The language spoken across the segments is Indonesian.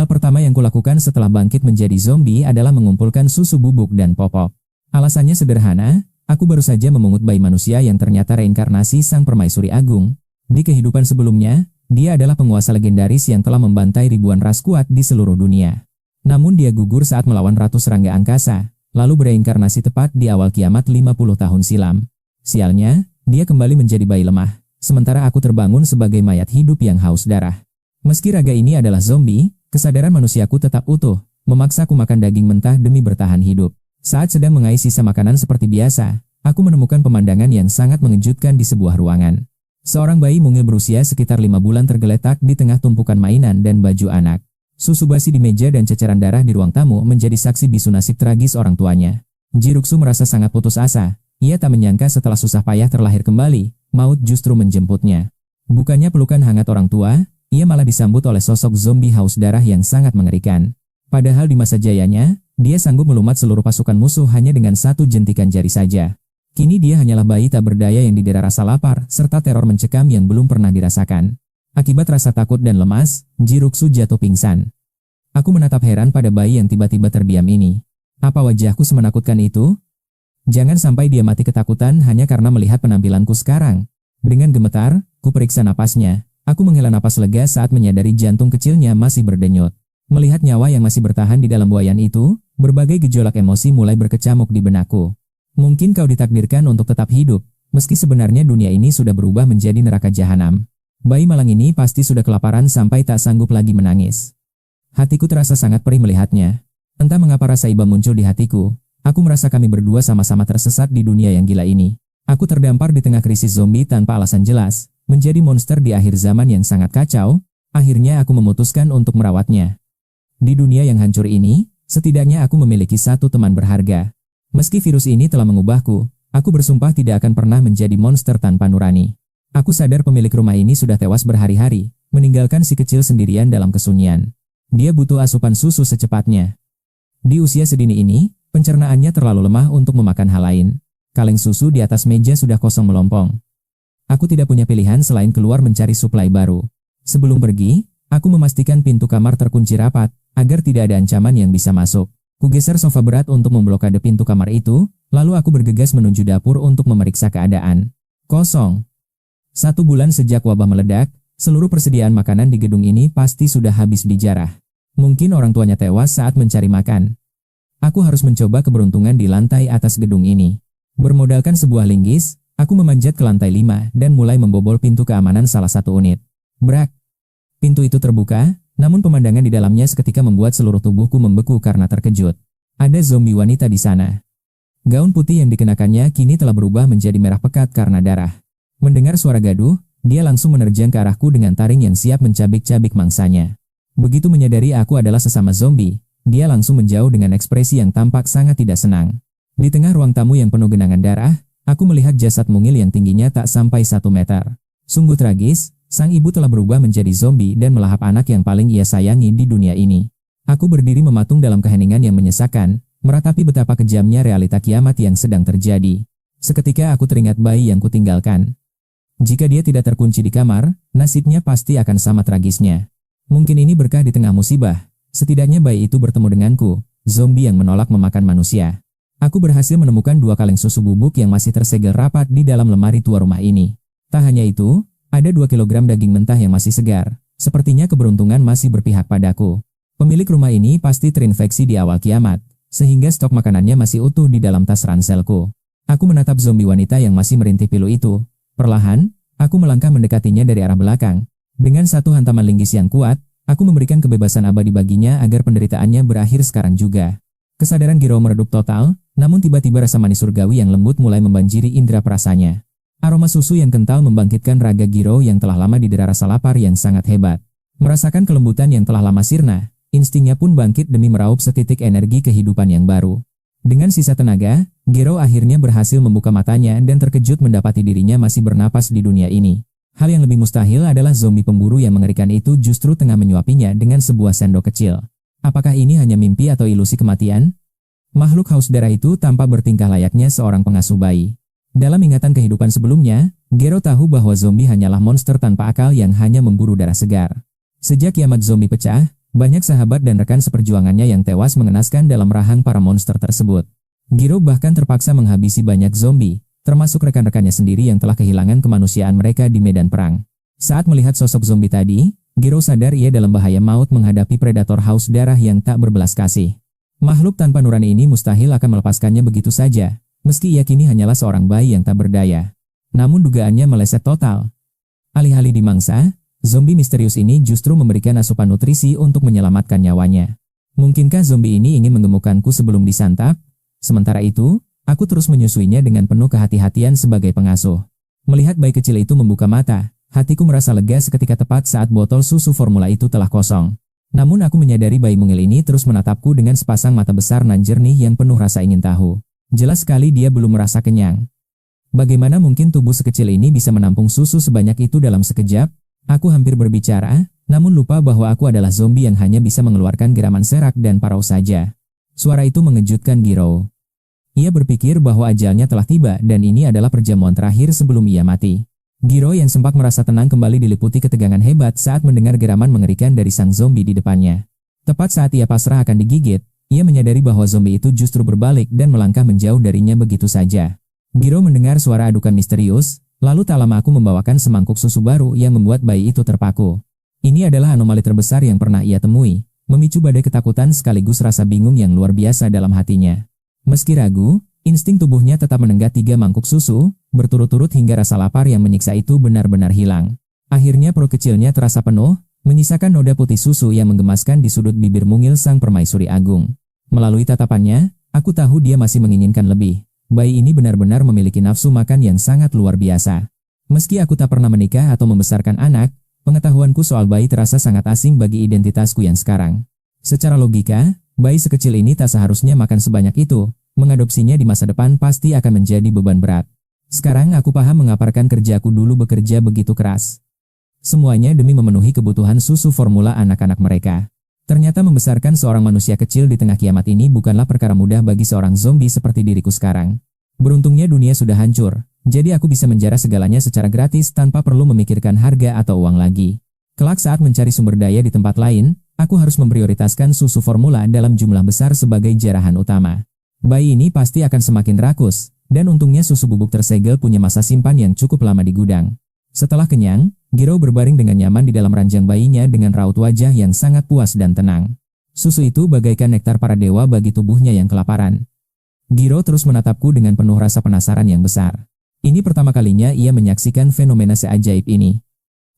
Hal pertama yang kulakukan setelah bangkit menjadi zombie adalah mengumpulkan susu bubuk dan popok. Alasannya sederhana, aku baru saja memungut bayi manusia yang ternyata reinkarnasi sang permaisuri agung. Di kehidupan sebelumnya, dia adalah penguasa legendaris yang telah membantai ribuan ras kuat di seluruh dunia. Namun dia gugur saat melawan Ratu Serangga Angkasa, lalu bereinkarnasi tepat di awal kiamat 50 tahun silam. Sialnya, dia kembali menjadi bayi lemah, sementara aku terbangun sebagai mayat hidup yang haus darah. Meski raga ini adalah zombie, kesadaran manusiaku tetap utuh, memaksaku makan daging mentah demi bertahan hidup. Saat sedang mengais sisa makanan seperti biasa, aku menemukan pemandangan yang sangat mengejutkan di sebuah ruangan. Seorang bayi mungil berusia sekitar 5 bulan tergeletak di tengah tumpukan mainan dan baju anak. Susu basi di meja dan ceceran darah di ruang tamu menjadi saksi bisu nasib tragis orang tuanya. Jiruksu merasa sangat putus asa. Ia tak menyangka setelah susah payah terlahir kembali, maut justru menjemputnya. Bukannya pelukan hangat orang tua, ia malah disambut oleh sosok zombie haus darah yang sangat mengerikan. Padahal di masa jayanya, dia sanggup melumat seluruh pasukan musuh hanya dengan satu jentikan jari saja. Kini dia hanyalah bayi tak berdaya yang didera rasa lapar, serta teror mencekam yang belum pernah dirasakan. Akibat rasa takut dan lemas, Jiruksu jatuh pingsan. Aku menatap heran pada bayi yang tiba-tiba terdiam ini. Apa wajahku semenakutkan itu? Jangan sampai dia mati ketakutan hanya karena melihat penampilanku sekarang. Dengan gemetar, ku periksa napasnya. Aku menghela napas lega saat menyadari jantung kecilnya masih berdenyut. Melihat nyawa yang masih bertahan di dalam buayan itu, berbagai gejolak emosi mulai berkecamuk di benakku. Mungkin kau ditakdirkan untuk tetap hidup, meski sebenarnya dunia ini sudah berubah menjadi neraka jahanam. Bayi malang ini pasti sudah kelaparan sampai tak sanggup lagi menangis. Hatiku terasa sangat perih melihatnya. Entah mengapa rasa iba muncul di hatiku. Aku merasa kami berdua sama-sama tersesat di dunia yang gila ini. Aku terdampar di tengah krisis zombie tanpa alasan jelas, menjadi monster di akhir zaman yang sangat kacau. Akhirnya aku memutuskan untuk merawatnya. Di dunia yang hancur ini, setidaknya aku memiliki satu teman berharga. Meski virus ini telah mengubahku, aku bersumpah tidak akan pernah menjadi monster tanpa nurani. Aku sadar pemilik rumah ini sudah tewas berhari-hari, meninggalkan si kecil sendirian dalam kesunyian. Dia butuh asupan susu secepatnya. Di usia sedini ini, pencernaannya terlalu lemah untuk memakan hal lain. Kaleng susu di atas meja sudah kosong melompong. Aku tidak punya pilihan selain keluar mencari suplai baru. Sebelum pergi, aku memastikan pintu kamar terkunci rapat, agar tidak ada ancaman yang bisa masuk. Kugeser sofa berat untuk memblokade pintu kamar itu, lalu aku bergegas menuju dapur untuk memeriksa keadaan. Kosong. 1 bulan sejak wabah meledak, seluruh persediaan makanan di gedung ini pasti sudah habis dijarah. Mungkin orang tuanya tewas saat mencari makan. Aku harus mencoba keberuntungan di lantai atas gedung ini. Bermodalkan sebuah linggis, aku memanjat ke lantai 5 dan mulai membobol pintu keamanan salah satu unit. Brak! Pintu itu terbuka, namun pemandangan di dalamnya seketika membuat seluruh tubuhku membeku karena terkejut. Ada zombie wanita di sana. Gaun putih yang dikenakannya kini telah berubah menjadi merah pekat karena darah. Mendengar suara gaduh, dia langsung menerjang ke arahku dengan taring yang siap mencabik-cabik mangsanya. Begitu menyadari aku adalah sesama zombie, dia langsung menjauh dengan ekspresi yang tampak sangat tidak senang. Di tengah ruang tamu yang penuh genangan darah, aku melihat jasad mungil yang tingginya tak sampai 1 meter. Sungguh tragis, sang ibu telah berubah menjadi zombie dan melahap anak yang paling ia sayangi di dunia ini. Aku berdiri mematung dalam keheningan yang menyesakan, meratapi betapa kejamnya realita kiamat yang sedang terjadi. Seketika aku teringat bayi yang kutinggalkan. Jika dia tidak terkunci di kamar, nasibnya pasti akan sama tragisnya. Mungkin ini berkah di tengah musibah. Setidaknya bayi itu bertemu denganku, zombie yang menolak memakan manusia. Aku berhasil menemukan 2 kaleng susu bubuk yang masih tersegel rapat di dalam lemari tua rumah ini. Tak hanya itu, ada 2 kilogram daging mentah yang masih segar. Sepertinya keberuntungan masih berpihak padaku. Pemilik rumah ini pasti terinfeksi di awal kiamat, sehingga stok makanannya masih utuh di dalam tas ranselku. Aku menatap zombie wanita yang masih merintih pilu itu. Perlahan, aku melangkah mendekatinya dari arah belakang. Dengan satu hantaman linggis yang kuat, aku memberikan kebebasan abadi baginya agar penderitaannya berakhir sekarang juga. Kesadaran Giro meredup total, namun tiba-tiba rasa manis surgawi yang lembut mulai membanjiri indera perasanya. Aroma susu yang kental membangkitkan raga Giro yang telah lama didera rasa lapar yang sangat hebat. Merasakan kelembutan yang telah lama sirna, instingnya pun bangkit demi meraup setitik energi kehidupan yang baru. Dengan sisa tenaga, Giro akhirnya berhasil membuka matanya dan terkejut mendapati dirinya masih bernapas di dunia ini. Hal yang lebih mustahil adalah zombie pemburu yang mengerikan itu justru tengah menyuapinya dengan sebuah sendok kecil. Apakah ini hanya mimpi atau ilusi kematian? Makhluk haus darah itu tampak bertingkah layaknya seorang pengasuh bayi. Dalam ingatan kehidupan sebelumnya, Giro tahu bahwa zombie hanyalah monster tanpa akal yang hanya memburu darah segar. Sejak kiamat zombie pecah, Banyak sahabat dan rekan seperjuangannya yang tewas mengenaskan dalam rahang para monster tersebut. Giro bahkan terpaksa menghabisi banyak zombie, termasuk rekan-rekannya sendiri yang telah kehilangan kemanusiaan mereka di medan perang. Saat melihat sosok zombie tadi, Giro sadar ia dalam bahaya maut menghadapi predator haus darah yang tak berbelas kasih. Makhluk tanpa nurani ini mustahil akan melepaskannya begitu saja, meski ia kini hanyalah seorang bayi yang tak berdaya. Namun dugaannya meleset total. Alih-alih dimangsa, zombie misterius ini justru memberikan asupan nutrisi untuk menyelamatkan nyawanya. Mungkinkah zombie ini ingin menggemukkanku sebelum disantap? Sementara itu, aku terus menyusuinya dengan penuh kehati-hatian sebagai pengasuh. Melihat bayi kecil itu membuka mata, hatiku merasa lega seketika tepat saat botol susu formula itu telah kosong. Namun aku menyadari bayi mungil ini terus menatapku dengan sepasang mata besar nan jernih yang penuh rasa ingin tahu. Jelas sekali dia belum merasa kenyang. Bagaimana mungkin tubuh sekecil ini bisa menampung susu sebanyak itu dalam sekejap? Aku hampir berbicara, namun lupa bahwa aku adalah zombie yang hanya bisa mengeluarkan geraman serak dan parau saja. Suara itu mengejutkan Giro. Ia berpikir bahwa ajalnya telah tiba dan ini adalah perjamuan terakhir sebelum ia mati. Giro yang sempat merasa tenang kembali diliputi ketegangan hebat saat mendengar geraman mengerikan dari sang zombie di depannya. Tepat saat ia pasrah akan digigit, ia menyadari bahwa zombie itu justru berbalik dan melangkah menjauh darinya begitu saja. Giro mendengar suara adukan misterius, lalu tak lama aku membawakan semangkuk susu baru yang membuat bayi itu terpaku. Ini adalah anomali terbesar yang pernah ia temui, memicu badai ketakutan sekaligus rasa bingung yang luar biasa dalam hatinya. Meski ragu, insting tubuhnya tetap menenggak 3 mangkuk susu, berturut-turut hingga rasa lapar yang menyiksa itu benar-benar hilang. Akhirnya perut kecilnya terasa penuh, menyisakan noda putih susu yang menggemaskan di sudut bibir mungil sang permaisuri agung. Melalui tatapannya, aku tahu dia masih menginginkan lebih. Bayi ini benar-benar memiliki nafsu makan yang sangat luar biasa. Meski aku tak pernah menikah atau membesarkan anak, pengetahuanku soal bayi terasa sangat asing bagi identitasku yang sekarang. Secara logika, bayi sekecil ini tak seharusnya makan sebanyak itu. Mengadopsinya di masa depan pasti akan menjadi beban berat. Sekarang aku paham mengapa rekan kerjaku dulu bekerja begitu keras. Semuanya demi memenuhi kebutuhan susu formula anak-anak mereka. Ternyata membesarkan seorang manusia kecil di tengah kiamat ini bukanlah perkara mudah bagi seorang zombie seperti diriku sekarang. Beruntungnya dunia sudah hancur, jadi aku bisa menjara segalanya secara gratis tanpa perlu memikirkan harga atau uang lagi. Kelak saat mencari sumber daya di tempat lain, aku harus memprioritaskan susu formula dalam jumlah besar sebagai jarahan utama. Bayi ini pasti akan semakin rakus, dan untungnya susu bubuk tersegel punya masa simpan yang cukup lama di gudang. Setelah kenyang, Giro berbaring dengan nyaman di dalam ranjang bayinya dengan raut wajah yang sangat puas dan tenang. Susu itu bagaikan nektar para dewa bagi tubuhnya yang kelaparan. Giro terus menatapku dengan penuh rasa penasaran yang besar. Ini pertama kalinya ia menyaksikan fenomena seajaib ini.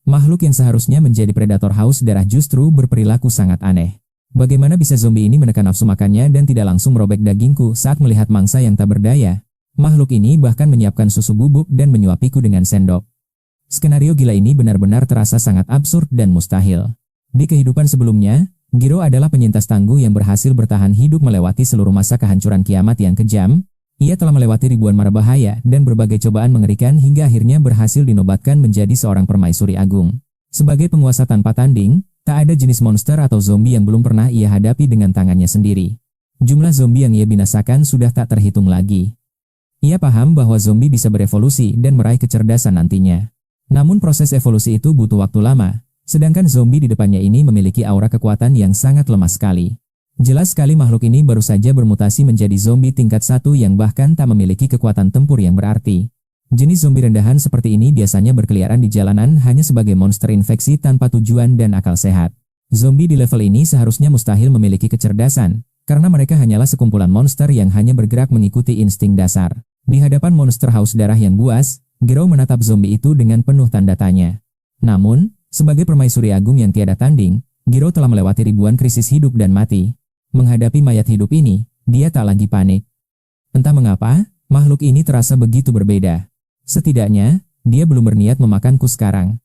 Makhluk yang seharusnya menjadi predator haus darah justru berperilaku sangat aneh. Bagaimana bisa zombie ini menekan nafsu makannya dan tidak langsung merobek dagingku saat melihat mangsa yang tak berdaya? Makhluk ini bahkan menyiapkan susu bubuk dan menyuapiku dengan sendok. Skenario gila ini benar-benar terasa sangat absurd dan mustahil. Di kehidupan sebelumnya, Giro adalah penyintas tangguh yang berhasil bertahan hidup melewati seluruh masa kehancuran kiamat yang kejam. Ia telah melewati ribuan mara bahaya dan berbagai cobaan mengerikan hingga akhirnya berhasil dinobatkan menjadi seorang permaisuri agung. Sebagai penguasa tanpa tanding, tak ada jenis monster atau zombie yang belum pernah ia hadapi dengan tangannya sendiri. Jumlah zombie yang ia binasakan sudah tak terhitung lagi. Ia paham bahwa zombie bisa berevolusi dan meraih kecerdasan nantinya. Namun proses evolusi itu butuh waktu lama, sedangkan zombie di depannya ini memiliki aura kekuatan yang sangat lemah sekali. Jelas sekali makhluk ini baru saja bermutasi menjadi zombie tingkat 1 yang bahkan tak memiliki kekuatan tempur yang berarti. Jenis zombie rendahan seperti ini biasanya berkeliaran di jalanan hanya sebagai monster infeksi tanpa tujuan dan akal sehat. Zombie di level ini seharusnya mustahil memiliki kecerdasan, karena mereka hanyalah sekumpulan monster yang hanya bergerak mengikuti insting dasar. Di hadapan monster haus darah yang buas, Giro menatap zombie itu dengan penuh tanda tanya. Namun, sebagai permaisuri agung yang tiada tanding, Giro telah melewati ribuan krisis hidup dan mati. Menghadapi mayat hidup ini, dia tak lagi panik. Entah mengapa, makhluk ini terasa begitu berbeda. Setidaknya, dia belum berniat memakanku sekarang.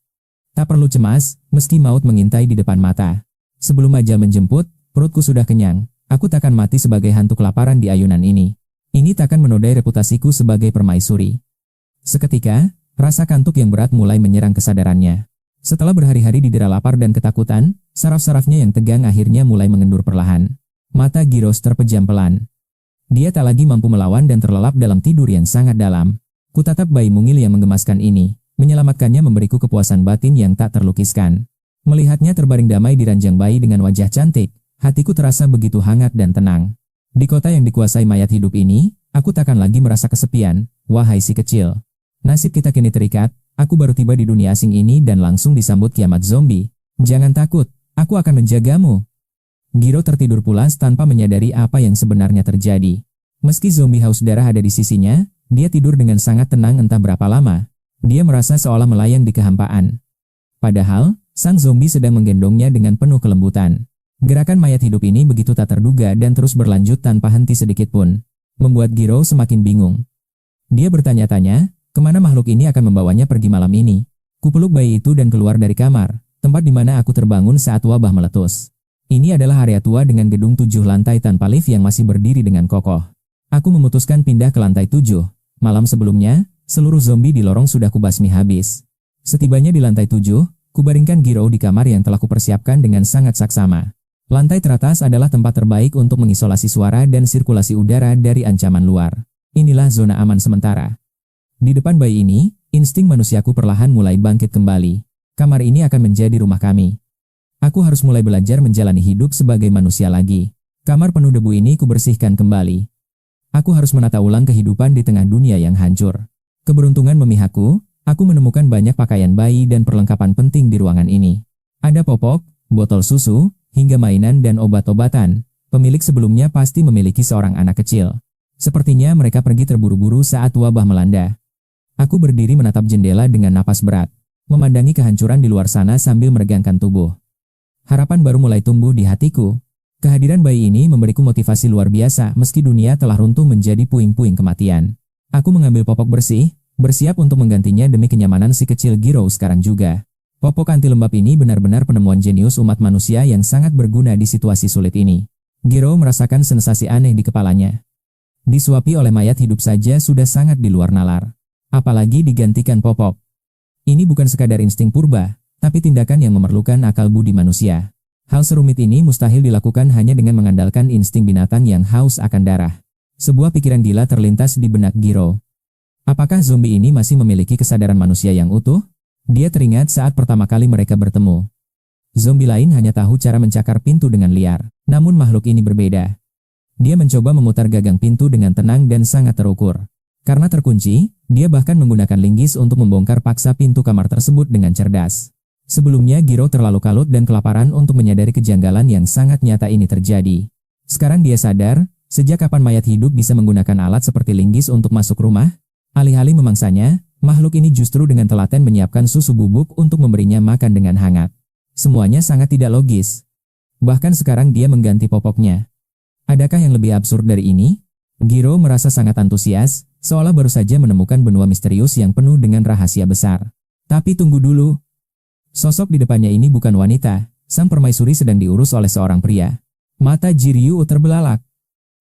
Tak perlu cemas, meski maut mengintai di depan mata. Sebelum ajal menjemput, perutku sudah kenyang. Aku takkan mati sebagai hantu kelaparan di ayunan ini. Ini takkan menodai reputasiku sebagai permaisuri. Seketika, rasa kantuk yang berat mulai menyerang kesadarannya. Setelah berhari-hari didera lapar dan ketakutan, saraf-sarafnya yang tegang akhirnya mulai mengendur perlahan. Mata Giros terpejam pelan. Dia tak lagi mampu melawan dan terlelap dalam tidur yang sangat dalam. Kutatap bayi mungil yang menggemaskan ini, menyelamatkannya memberiku kepuasan batin yang tak terlukiskan. Melihatnya terbaring damai di ranjang bayi dengan wajah cantik, hatiku terasa begitu hangat dan tenang. Di kota yang dikuasai mayat hidup ini, aku takkan lagi merasa kesepian, wahai si kecil. Nasib kita kini terikat, aku baru tiba di dunia asing ini dan langsung disambut kiamat zombie. Jangan takut, aku akan menjagamu. Giro tertidur pulas tanpa menyadari apa yang sebenarnya terjadi. Meski zombie haus darah ada di sisinya, dia tidur dengan sangat tenang entah berapa lama. Dia merasa seolah melayang di kehampaan. Padahal, sang zombie sedang menggendongnya dengan penuh kelembutan. Gerakan mayat hidup ini begitu tak terduga dan terus berlanjut tanpa henti sedikit pun. Membuat Giro semakin bingung. Dia bertanya-tanya, kemana makhluk ini akan membawanya pergi malam ini. Kupeluk bayi itu dan keluar dari kamar, tempat di mana aku terbangun saat wabah meletus. Ini adalah area tua dengan gedung 7 lantai tanpa lift yang masih berdiri dengan kokoh. Aku memutuskan pindah ke lantai 7. Malam sebelumnya, seluruh zombie di lorong sudah kubasmi habis. Setibanya di lantai 7, kubaringkan Giro di kamar yang telah kupersiapkan dengan sangat saksama. Lantai teratas adalah tempat terbaik untuk mengisolasi suara dan sirkulasi udara dari ancaman luar. Inilah zona aman sementara. Di depan bayi ini, insting manusiaku perlahan mulai bangkit kembali. Kamar ini akan menjadi rumah kami. Aku harus mulai belajar menjalani hidup sebagai manusia lagi. Kamar penuh debu ini kubersihkan kembali. Aku harus menata ulang kehidupan di tengah dunia yang hancur. Keberuntungan memihakku, aku menemukan banyak pakaian bayi dan perlengkapan penting di ruangan ini. Ada popok, botol susu, hingga mainan dan obat-obatan. Pemilik sebelumnya pasti memiliki seorang anak kecil. Sepertinya mereka pergi terburu-buru saat wabah melanda. Aku berdiri menatap jendela dengan napas berat, memandangi kehancuran di luar sana sambil meregangkan tubuh. Harapan baru mulai tumbuh di hatiku. Kehadiran bayi ini memberiku motivasi luar biasa meski dunia telah runtuh menjadi puing-puing kematian. Aku mengambil popok bersih, bersiap untuk menggantinya demi kenyamanan si kecil Giro sekarang juga. Popok anti lembab ini benar-benar penemuan jenius umat manusia yang sangat berguna di situasi sulit ini. Giro merasakan sensasi aneh di kepalanya. Disuapi oleh mayat hidup saja sudah sangat di luar nalar. Apalagi digantikan popok. Ini bukan sekadar insting purba, tapi tindakan yang memerlukan akal budi manusia. Hal serumit ini mustahil dilakukan hanya dengan mengandalkan insting binatang yang haus akan darah. Sebuah pikiran gila terlintas di benak Giro. Apakah zombie ini masih memiliki kesadaran manusia yang utuh? Dia teringat saat pertama kali mereka bertemu. Zombie lain hanya tahu cara mencakar pintu dengan liar, namun makhluk ini berbeda. Dia mencoba memutar gagang pintu dengan tenang dan sangat terukur. Karena terkunci, dia bahkan menggunakan linggis untuk membongkar paksa pintu kamar tersebut dengan cerdas. Sebelumnya Giro terlalu kalut dan kelaparan untuk menyadari kejanggalan yang sangat nyata ini terjadi. Sekarang dia sadar, sejak kapan mayat hidup bisa menggunakan alat seperti linggis untuk masuk rumah? Alih-alih memangsanya, makhluk ini justru dengan telaten menyiapkan susu bubuk untuk memberinya makan dengan hangat. Semuanya sangat tidak logis. Bahkan sekarang dia mengganti popoknya. Adakah yang lebih absurd dari ini? Giro merasa sangat antusias, seolah baru saja menemukan benua misterius yang penuh dengan rahasia besar. Tapi tunggu dulu. Sosok di depannya ini bukan wanita, sang permaisuri sedang diurus oleh seorang pria. Mata Jiryu terbelalak.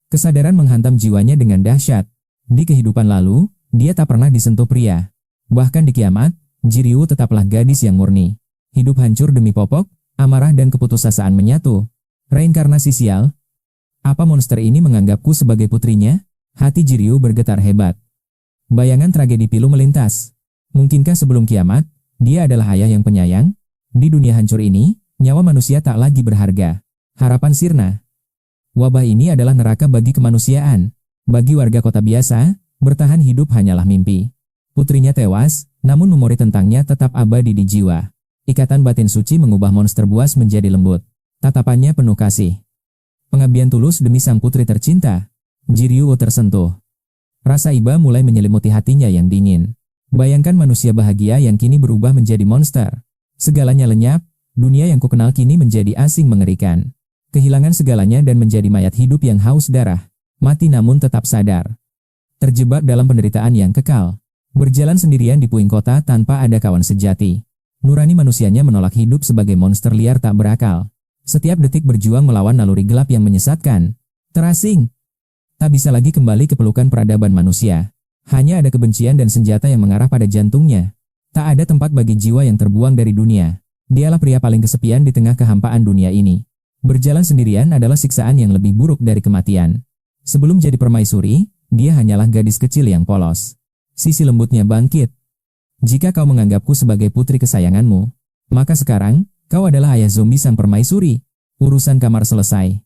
Kesadaran menghantam jiwanya dengan dahsyat. Di kehidupan lalu, dia tak pernah disentuh pria. Bahkan di kiamat, Jiryu tetaplah gadis yang murni. Hidup hancur demi popok, amarah dan keputusasaan menyatu. Reinkarnasi sial. Apa monster ini menganggapku sebagai putrinya? Hati Jiryu bergetar hebat. Bayangan tragedi pilu melintas. Mungkinkah sebelum kiamat, dia adalah ayah yang penyayang? Di dunia hancur ini, nyawa manusia tak lagi berharga. Harapan sirna. Wabah ini adalah neraka bagi kemanusiaan. Bagi warga kota biasa, bertahan hidup hanyalah mimpi. Putrinya tewas, namun memori tentangnya tetap abadi di jiwa. Ikatan batin suci mengubah monster buas menjadi lembut. Tatapannya penuh kasih. Pengabdian tulus demi sang putri tercinta. Jiryu tersentuh. Rasa iba mulai menyelimuti hatinya yang dingin. Bayangkan manusia bahagia yang kini berubah menjadi monster. Segalanya lenyap, dunia yang kukenal kini menjadi asing mengerikan. Kehilangan segalanya dan menjadi mayat hidup yang haus darah. Mati namun tetap sadar. Terjebak dalam penderitaan yang kekal. Berjalan sendirian di puing kota tanpa ada kawan sejati. Nurani manusianya menolak hidup sebagai monster liar tak berakal. Setiap detik berjuang melawan naluri gelap yang menyesatkan. Terasing. Tak bisa lagi kembali ke pelukan peradaban manusia. Hanya ada kebencian dan senjata yang mengarah pada jantungnya. Tak ada tempat bagi jiwa yang terbuang dari dunia. Dialah pria paling kesepian di tengah kehampaan dunia ini. Berjalan sendirian adalah siksaan yang lebih buruk dari kematian. Sebelum jadi permaisuri, dia hanyalah gadis kecil yang polos. Sisi lembutnya bangkit. Jika kau menganggapku sebagai putri kesayanganmu, maka sekarang, Kau adalah ayah zombie sang permaisuri. Urusan kamar selesai.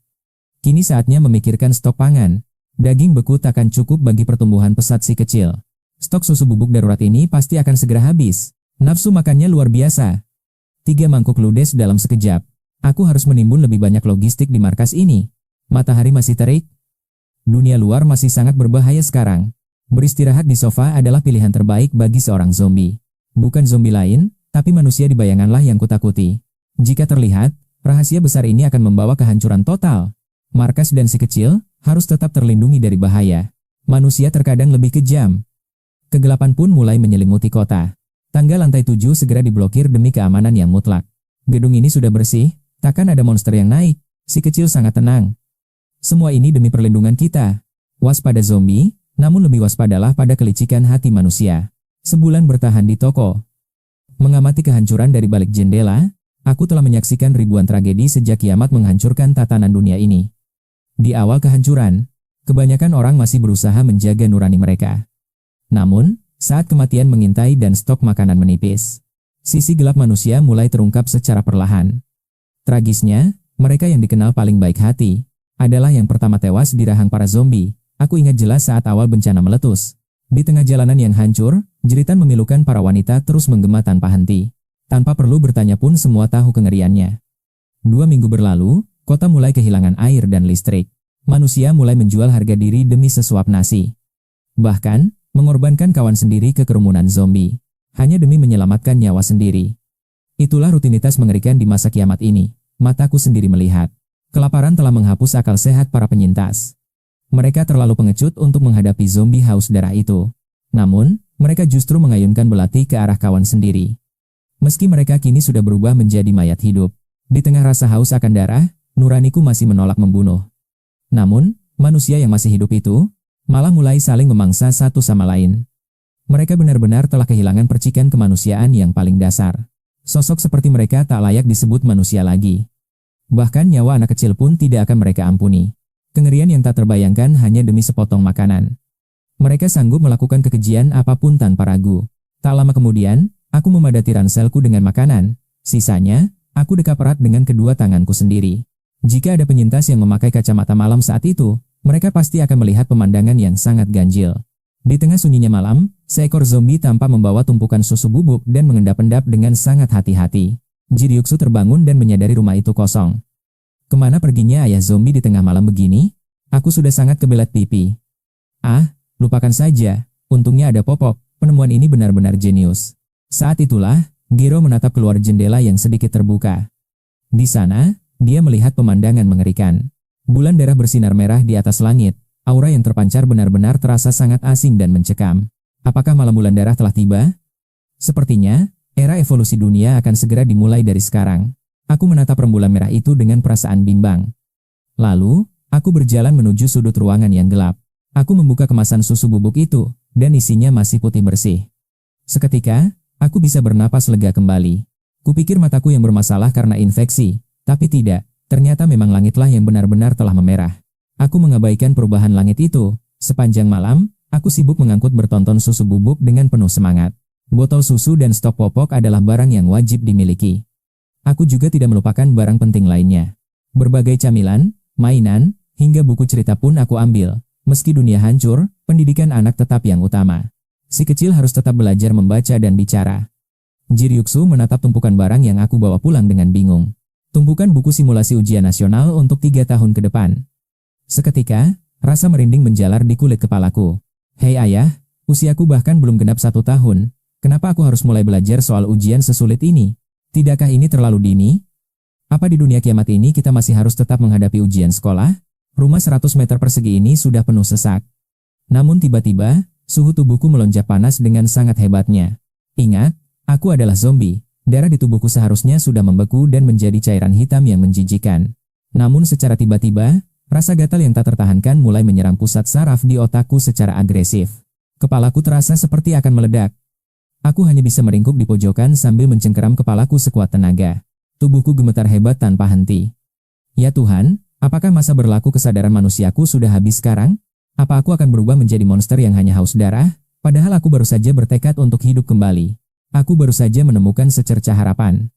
Kini saatnya memikirkan stok pangan. Daging beku takkan cukup bagi pertumbuhan pesat si kecil. Stok susu bubuk darurat ini pasti akan segera habis. Nafsu makannya luar biasa. 3 mangkuk ludes dalam sekejap. Aku harus menimbun lebih banyak logistik di markas ini. Matahari masih terik. Dunia luar masih sangat berbahaya sekarang. Beristirahat di sofa adalah pilihan terbaik bagi seorang zombie. Bukan zombie lain, tapi manusia di bayanganlah yang kutakuti. Jika terlihat, rahasia besar ini akan membawa kehancuran total. Markas dan si kecil harus tetap terlindungi dari bahaya. Manusia terkadang lebih kejam. Kegelapan pun mulai menyelimuti kota. Tangga lantai 7 segera diblokir demi keamanan yang mutlak. Gedung ini sudah bersih, takkan ada monster yang naik. Si kecil sangat tenang. Semua ini demi perlindungan kita. Waspada zombie, namun lebih waspadalah pada kelicikan hati manusia. Sebulan bertahan di toko. Mengamati kehancuran dari balik jendela, aku telah menyaksikan ribuan tragedi sejak kiamat menghancurkan tatanan dunia ini. Di awal kehancuran, kebanyakan orang masih berusaha menjaga nurani mereka. Namun, saat kematian mengintai dan stok makanan menipis, sisi gelap manusia mulai terungkap secara perlahan. Tragisnya, mereka yang dikenal paling baik hati, adalah yang pertama tewas di rahang para zombie. Aku ingat jelas saat awal bencana meletus. Di tengah jalanan yang hancur, jeritan memilukan para wanita terus menggema tanpa henti. Tanpa perlu bertanya pun semua tahu kengeriannya. 2 minggu berlalu, kota mulai kehilangan air dan listrik. Manusia mulai menjual harga diri demi sesuap nasi. Bahkan, mengorbankan kawan sendiri ke kerumunan zombie. Hanya demi menyelamatkan nyawa sendiri. Itulah rutinitas mengerikan di masa kiamat ini. Mataku sendiri melihat. Kelaparan telah menghapus akal sehat para penyintas. Mereka terlalu pengecut untuk menghadapi zombie haus darah itu. Namun, mereka justru mengayunkan belati ke arah kawan sendiri. Meski mereka kini sudah berubah menjadi mayat hidup. Di tengah rasa haus akan darah, nuraniku masih menolak membunuh. Namun, manusia yang masih hidup itu, malah mulai saling memangsa satu sama lain. Mereka benar-benar telah kehilangan percikan kemanusiaan yang paling dasar. Sosok seperti mereka tak layak disebut manusia lagi. Bahkan nyawa anak kecil pun tidak akan mereka ampuni. Kengerian yang tak terbayangkan hanya demi sepotong makanan. Mereka sanggup melakukan kekejian apapun tanpa ragu. Tak lama kemudian, aku memadati ranselku dengan makanan. Sisanya, aku dekap erat dengan kedua tanganku sendiri. Jika ada penyintas yang memakai kacamata malam saat itu, mereka pasti akan melihat pemandangan yang sangat ganjil. Di tengah sunyinya malam, seekor zombie tampak membawa tumpukan susu bubuk dan mengendap-endap dengan sangat hati-hati. Jiryuxu terbangun dan menyadari rumah itu kosong. Kemana perginya ayah zombie di tengah malam begini? Aku sudah sangat kebelet pipi. Lupakan saja. Untungnya ada Popok. Penemuan ini benar-benar jenius. Saat itulah, Gero menatap keluar jendela yang sedikit terbuka. Di sana, dia melihat pemandangan mengerikan. Bulan darah bersinar merah di atas langit. Aura yang terpancar benar-benar terasa sangat asing dan mencekam. Apakah malam bulan darah telah tiba? Sepertinya, era evolusi dunia akan segera dimulai dari sekarang. Aku menatap rembulan merah itu dengan perasaan bimbang. Lalu, aku berjalan menuju sudut ruangan yang gelap. Aku membuka kemasan susu bubuk itu, dan isinya masih putih bersih. Seketika, aku bisa bernapas lega kembali. Kupikir mataku yang bermasalah karena infeksi, tapi tidak. Ternyata memang langitlah yang benar-benar telah memerah. Aku mengabaikan perubahan langit itu. Sepanjang malam, aku sibuk mengangkut bertonton susu bubuk dengan penuh semangat. Botol susu dan stok popok adalah barang yang wajib dimiliki. Aku juga tidak melupakan barang penting lainnya. Berbagai camilan, mainan, hingga buku cerita pun aku ambil. Meski dunia hancur, pendidikan anak tetap yang utama. Si kecil harus tetap belajar membaca dan bicara. Jiryuxu menatap tumpukan barang yang aku bawa pulang dengan bingung. Tumpukan buku simulasi ujian nasional untuk 3 tahun ke depan. Seketika, rasa merinding menjalar di kulit kepalaku. Hei ayah, usiaku bahkan belum genap 1 tahun. Kenapa aku harus mulai belajar soal ujian sesulit ini? Tidakkah ini terlalu dini? Apa di dunia kiamat ini kita masih harus tetap menghadapi ujian sekolah? Rumah 100 meter persegi ini sudah penuh sesak. Namun tiba-tiba, suhu tubuhku melonjak panas dengan sangat hebatnya. Ingat, aku adalah zombie. Darah di tubuhku seharusnya sudah membeku dan menjadi cairan hitam yang menjijikan. Namun secara tiba-tiba, rasa gatal yang tak tertahankan mulai menyerang pusat saraf di otakku secara agresif. Kepalaku terasa seperti akan meledak. Aku hanya bisa meringkuk di pojokan sambil mencengkeram kepalaku sekuat tenaga. Tubuhku gemetar hebat tanpa henti. Ya Tuhan, apakah masa berlaku kesadaran manusiaku sudah habis sekarang? Apa aku akan berubah menjadi monster yang hanya haus darah? Padahal aku baru saja bertekad untuk hidup kembali. Aku baru saja menemukan secercah harapan.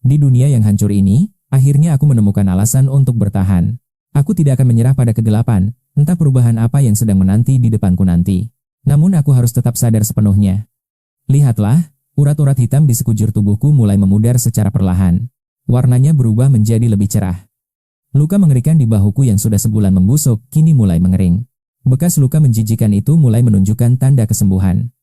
Di dunia yang hancur ini, akhirnya aku menemukan alasan untuk bertahan. Aku tidak akan menyerah pada kegelapan, entah perubahan apa yang sedang menanti di depanku nanti. Namun aku harus tetap sadar sepenuhnya. Lihatlah, urat-urat hitam di sekujur tubuhku mulai memudar secara perlahan. Warnanya berubah menjadi lebih cerah. Luka mengerikan di bahuku yang sudah sebulan membusuk, kini mulai mengering. Bekas luka menjijikan itu mulai menunjukkan tanda kesembuhan.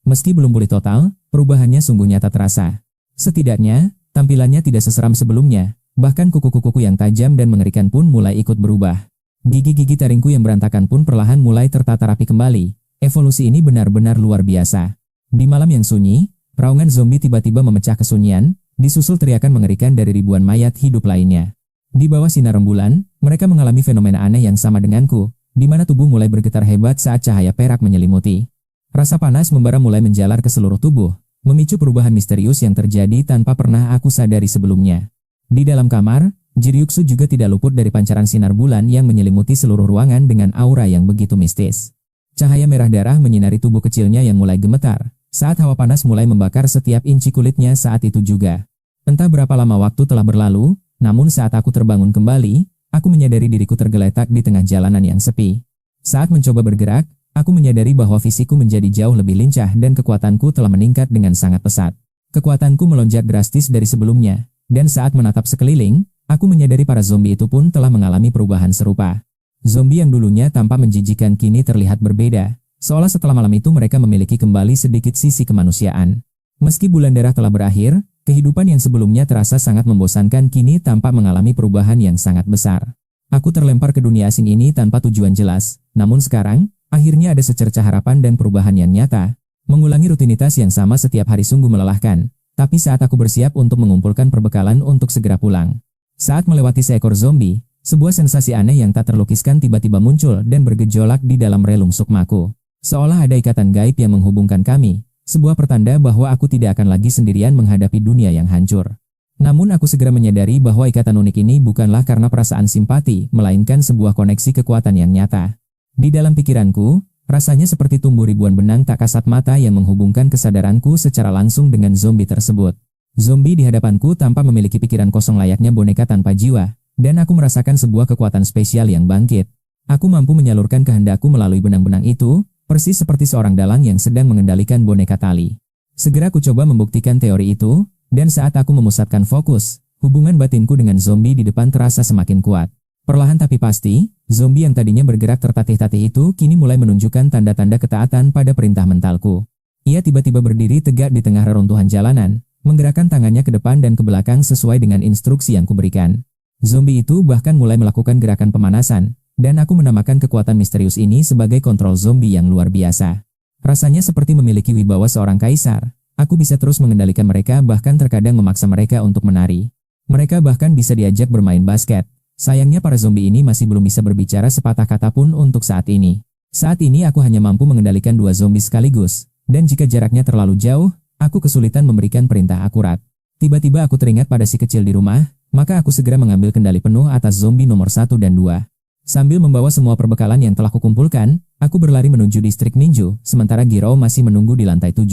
Meski belum pulih total, perubahannya sungguh nyata terasa. Setidaknya, tampilannya tidak seseram sebelumnya, bahkan kuku-kuku yang tajam dan mengerikan pun mulai ikut berubah. Gigi-gigi taringku yang berantakan pun perlahan mulai tertata rapi kembali. Evolusi ini benar-benar luar biasa. Di malam yang sunyi, peraungan zombie tiba-tiba memecah kesunyian, disusul teriakan mengerikan dari ribuan mayat hidup lainnya. Di bawah sinar rembulan, mereka mengalami fenomena aneh yang sama denganku, di mana tubuh mulai bergetar hebat saat cahaya perak menyelimuti. Rasa panas membara mulai menjalar ke seluruh tubuh, memicu perubahan misterius yang terjadi tanpa pernah aku sadari sebelumnya. Di dalam kamar, Jiryuxu juga tidak luput dari pancaran sinar bulan yang menyelimuti seluruh ruangan dengan aura yang begitu mistis. Cahaya merah darah menyinari tubuh kecilnya yang mulai gemetar, saat hawa panas mulai membakar setiap inci kulitnya saat itu juga. Entah berapa lama waktu telah berlalu, namun saat aku terbangun kembali, aku menyadari diriku tergeletak di tengah jalanan yang sepi. Saat mencoba bergerak, aku menyadari bahwa fisikku menjadi jauh lebih lincah dan kekuatanku telah meningkat dengan sangat pesat. Kekuatanku melonjak drastis dari sebelumnya, dan saat menatap sekeliling, aku menyadari para zombie itu pun telah mengalami perubahan serupa. Zombie yang dulunya tampak menjijikan kini terlihat berbeda, seolah setelah malam itu mereka memiliki kembali sedikit sisi kemanusiaan. Meski bulan darah telah berakhir, kehidupan yang sebelumnya terasa sangat membosankan kini tampak mengalami perubahan yang sangat besar. Aku terlempar ke dunia asing ini tanpa tujuan jelas, namun sekarang, akhirnya ada secercah harapan dan perubahan yang nyata. Mengulangi rutinitas yang sama setiap hari sungguh melelahkan, tapi saat aku bersiap untuk mengumpulkan perbekalan untuk segera pulang. Saat melewati seekor zombie, sebuah sensasi aneh yang tak terlukiskan tiba-tiba muncul dan bergejolak di dalam relung sukmaku. Seolah ada ikatan gaib yang menghubungkan kami, sebuah pertanda bahwa aku tidak akan lagi sendirian menghadapi dunia yang hancur. Namun aku segera menyadari bahwa ikatan unik ini bukanlah karena perasaan simpati, melainkan sebuah koneksi kekuatan yang nyata. Di dalam pikiranku, rasanya seperti tumbuh ribuan benang tak kasat mata yang menghubungkan kesadaranku secara langsung dengan zombie tersebut. Zombie di hadapanku tanpa memiliki pikiran kosong layaknya boneka tanpa jiwa. Dan aku merasakan sebuah kekuatan spesial yang bangkit. Aku mampu menyalurkan kehendakku melalui benang-benang itu, persis seperti seorang dalang yang sedang mengendalikan boneka tali. Segera aku coba membuktikan teori itu, dan saat aku memusatkan fokus, hubungan batinku dengan zombie di depan terasa semakin kuat. Perlahan tapi pasti, zombie yang tadinya bergerak tertatih-tatih itu kini mulai menunjukkan tanda-tanda ketaatan pada perintah mentalku. Ia tiba-tiba berdiri tegak di tengah reruntuhan jalanan, menggerakkan tangannya ke depan dan ke belakang sesuai dengan instruksi yang kuberikan. Zombie itu bahkan mulai melakukan gerakan pemanasan, dan aku menamakan kekuatan misterius ini sebagai kontrol zombie yang luar biasa. Rasanya seperti memiliki wibawa seorang kaisar. Aku bisa terus mengendalikan mereka, bahkan terkadang memaksa mereka untuk menari. Mereka bahkan bisa diajak bermain basket. Sayangnya para zombie ini masih belum bisa berbicara sepatah kata pun untuk saat ini. Saat ini aku hanya mampu mengendalikan dua zombie sekaligus, dan jika jaraknya terlalu jauh, aku kesulitan memberikan perintah akurat. Tiba-tiba aku teringat pada si kecil di rumah, maka aku segera mengambil kendali penuh atas zombie nomor 1 dan 2. Sambil membawa semua perbekalan yang telah kukumpulkan, aku berlari menuju distrik Minju, sementara Giro masih menunggu di lantai 7.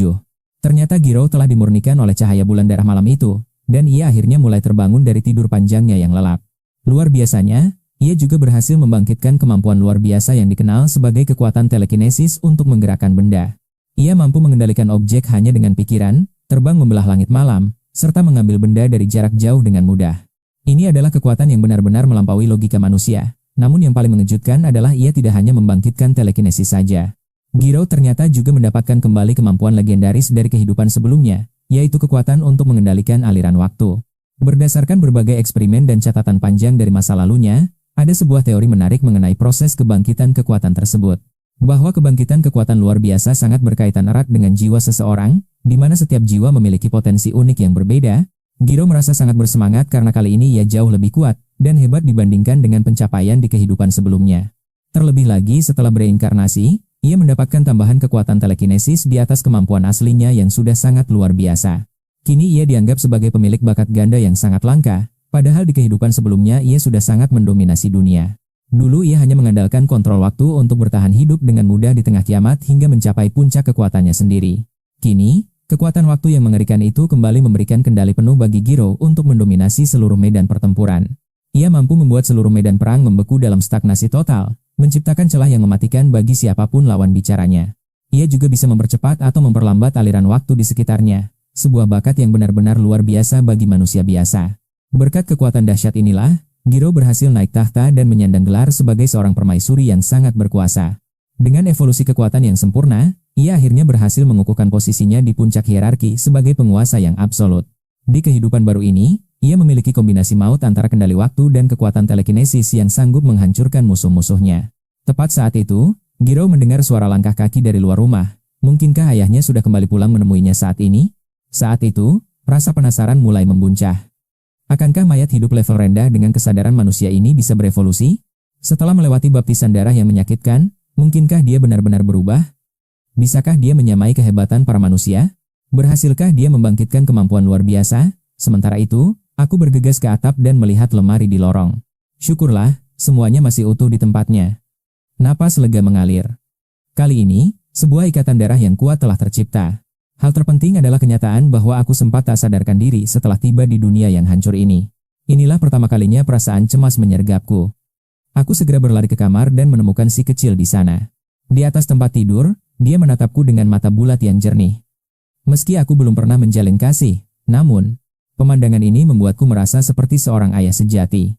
Ternyata Giro telah dimurnikan oleh cahaya bulan darah malam itu, dan ia akhirnya mulai terbangun dari tidur panjangnya yang lelap. Luar biasanya, ia juga berhasil membangkitkan kemampuan luar biasa yang dikenal sebagai kekuatan telekinesis untuk menggerakkan benda. Ia mampu mengendalikan objek hanya dengan pikiran, terbang membelah langit malam, serta mengambil benda dari jarak jauh dengan mudah. Ini adalah kekuatan yang benar-benar melampaui logika manusia. Namun yang paling mengejutkan adalah ia tidak hanya membangkitkan telekinesis saja. Giro ternyata juga mendapatkan kembali kemampuan legendaris dari kehidupan sebelumnya, yaitu kekuatan untuk mengendalikan aliran waktu. Berdasarkan berbagai eksperimen dan catatan panjang dari masa lalunya, ada sebuah teori menarik mengenai proses kebangkitan kekuatan tersebut. Bahwa kebangkitan kekuatan luar biasa sangat berkaitan erat dengan jiwa seseorang, di mana setiap jiwa memiliki potensi unik yang berbeda. Giro merasa sangat bersemangat karena kali ini ia jauh lebih kuat dan hebat dibandingkan dengan pencapaian di kehidupan sebelumnya. Terlebih lagi setelah bereinkarnasi, ia mendapatkan tambahan kekuatan telekinesis di atas kemampuan aslinya yang sudah sangat luar biasa. Kini ia dianggap sebagai pemilik bakat ganda yang sangat langka, padahal di kehidupan sebelumnya ia sudah sangat mendominasi dunia. Dulu ia hanya mengandalkan kontrol waktu untuk bertahan hidup dengan mudah di tengah kiamat hingga mencapai puncak kekuatannya sendiri. Kini, Kekuatan waktu yang mengerikan itu kembali memberikan kendali penuh bagi Giro untuk mendominasi seluruh medan pertempuran. Ia mampu membuat seluruh medan perang membeku dalam stagnasi total, menciptakan celah yang mematikan bagi siapapun lawan bicaranya. Ia juga bisa mempercepat atau memperlambat aliran waktu di sekitarnya, sebuah bakat yang benar-benar luar biasa bagi manusia biasa. Berkat kekuatan dahsyat inilah, Giro berhasil naik tahta dan menyandang gelar sebagai seorang permaisuri yang sangat berkuasa. Dengan evolusi kekuatan yang sempurna, ia akhirnya berhasil mengukuhkan posisinya di puncak hierarki sebagai penguasa yang absolut. Di kehidupan baru ini, ia memiliki kombinasi maut antara kendali waktu dan kekuatan telekinesis yang sanggup menghancurkan musuh-musuhnya. Tepat saat itu, Giro mendengar suara langkah kaki dari luar rumah. Mungkinkah ayahnya sudah kembali pulang menemuinya saat ini? Saat itu, rasa penasaran mulai membuncah. Akankah mayat hidup level rendah dengan kesadaran manusia ini bisa berevolusi? Setelah melewati baptisan darah yang menyakitkan, mungkinkah dia benar-benar berubah? Bisakah dia menyamai kehebatan para manusia? Berhasilkah dia membangkitkan kemampuan luar biasa? Sementara itu, aku bergegas ke atap dan melihat lemari di lorong. Syukurlah, semuanya masih utuh di tempatnya. Napas lega mengalir. Kali ini, sebuah ikatan darah yang kuat telah tercipta. Hal terpenting adalah kenyataan bahwa aku sempat tak sadarkan diri setelah tiba di dunia yang hancur ini. Inilah pertama kalinya perasaan cemas menyergapku. Aku segera berlari ke kamar dan menemukan si kecil di sana. Di atas tempat tidur, dia menatapku dengan mata bulat yang jernih. Meski aku belum pernah menjalin kasih, namun, pemandangan ini membuatku merasa seperti seorang ayah sejati.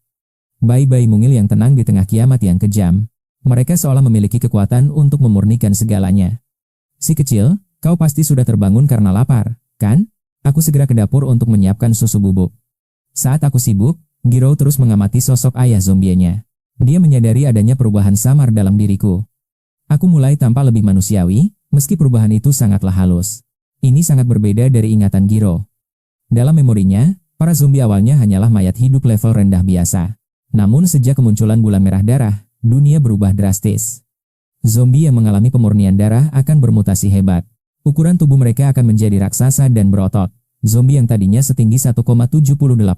Bayi-bayi mungil yang tenang di tengah kiamat yang kejam. Mereka seolah memiliki kekuatan untuk memurnikan segalanya. Si kecil, kau pasti sudah terbangun karena lapar, kan? Aku segera ke dapur untuk menyiapkan susu bubuk. Saat aku sibuk, Giro terus mengamati sosok ayah zombienya. Dia menyadari adanya perubahan samar dalam diriku. Aku mulai tampak lebih manusiawi, meski perubahan itu sangatlah halus. Ini sangat berbeda dari ingatan Giro. Dalam memorinya, para zombie awalnya hanyalah mayat hidup level rendah biasa. Namun sejak kemunculan bulan merah darah, dunia berubah drastis. Zombie yang mengalami pemurnian darah akan bermutasi hebat. Ukuran tubuh mereka akan menjadi raksasa dan berotot. Zombie yang tadinya setinggi 1,78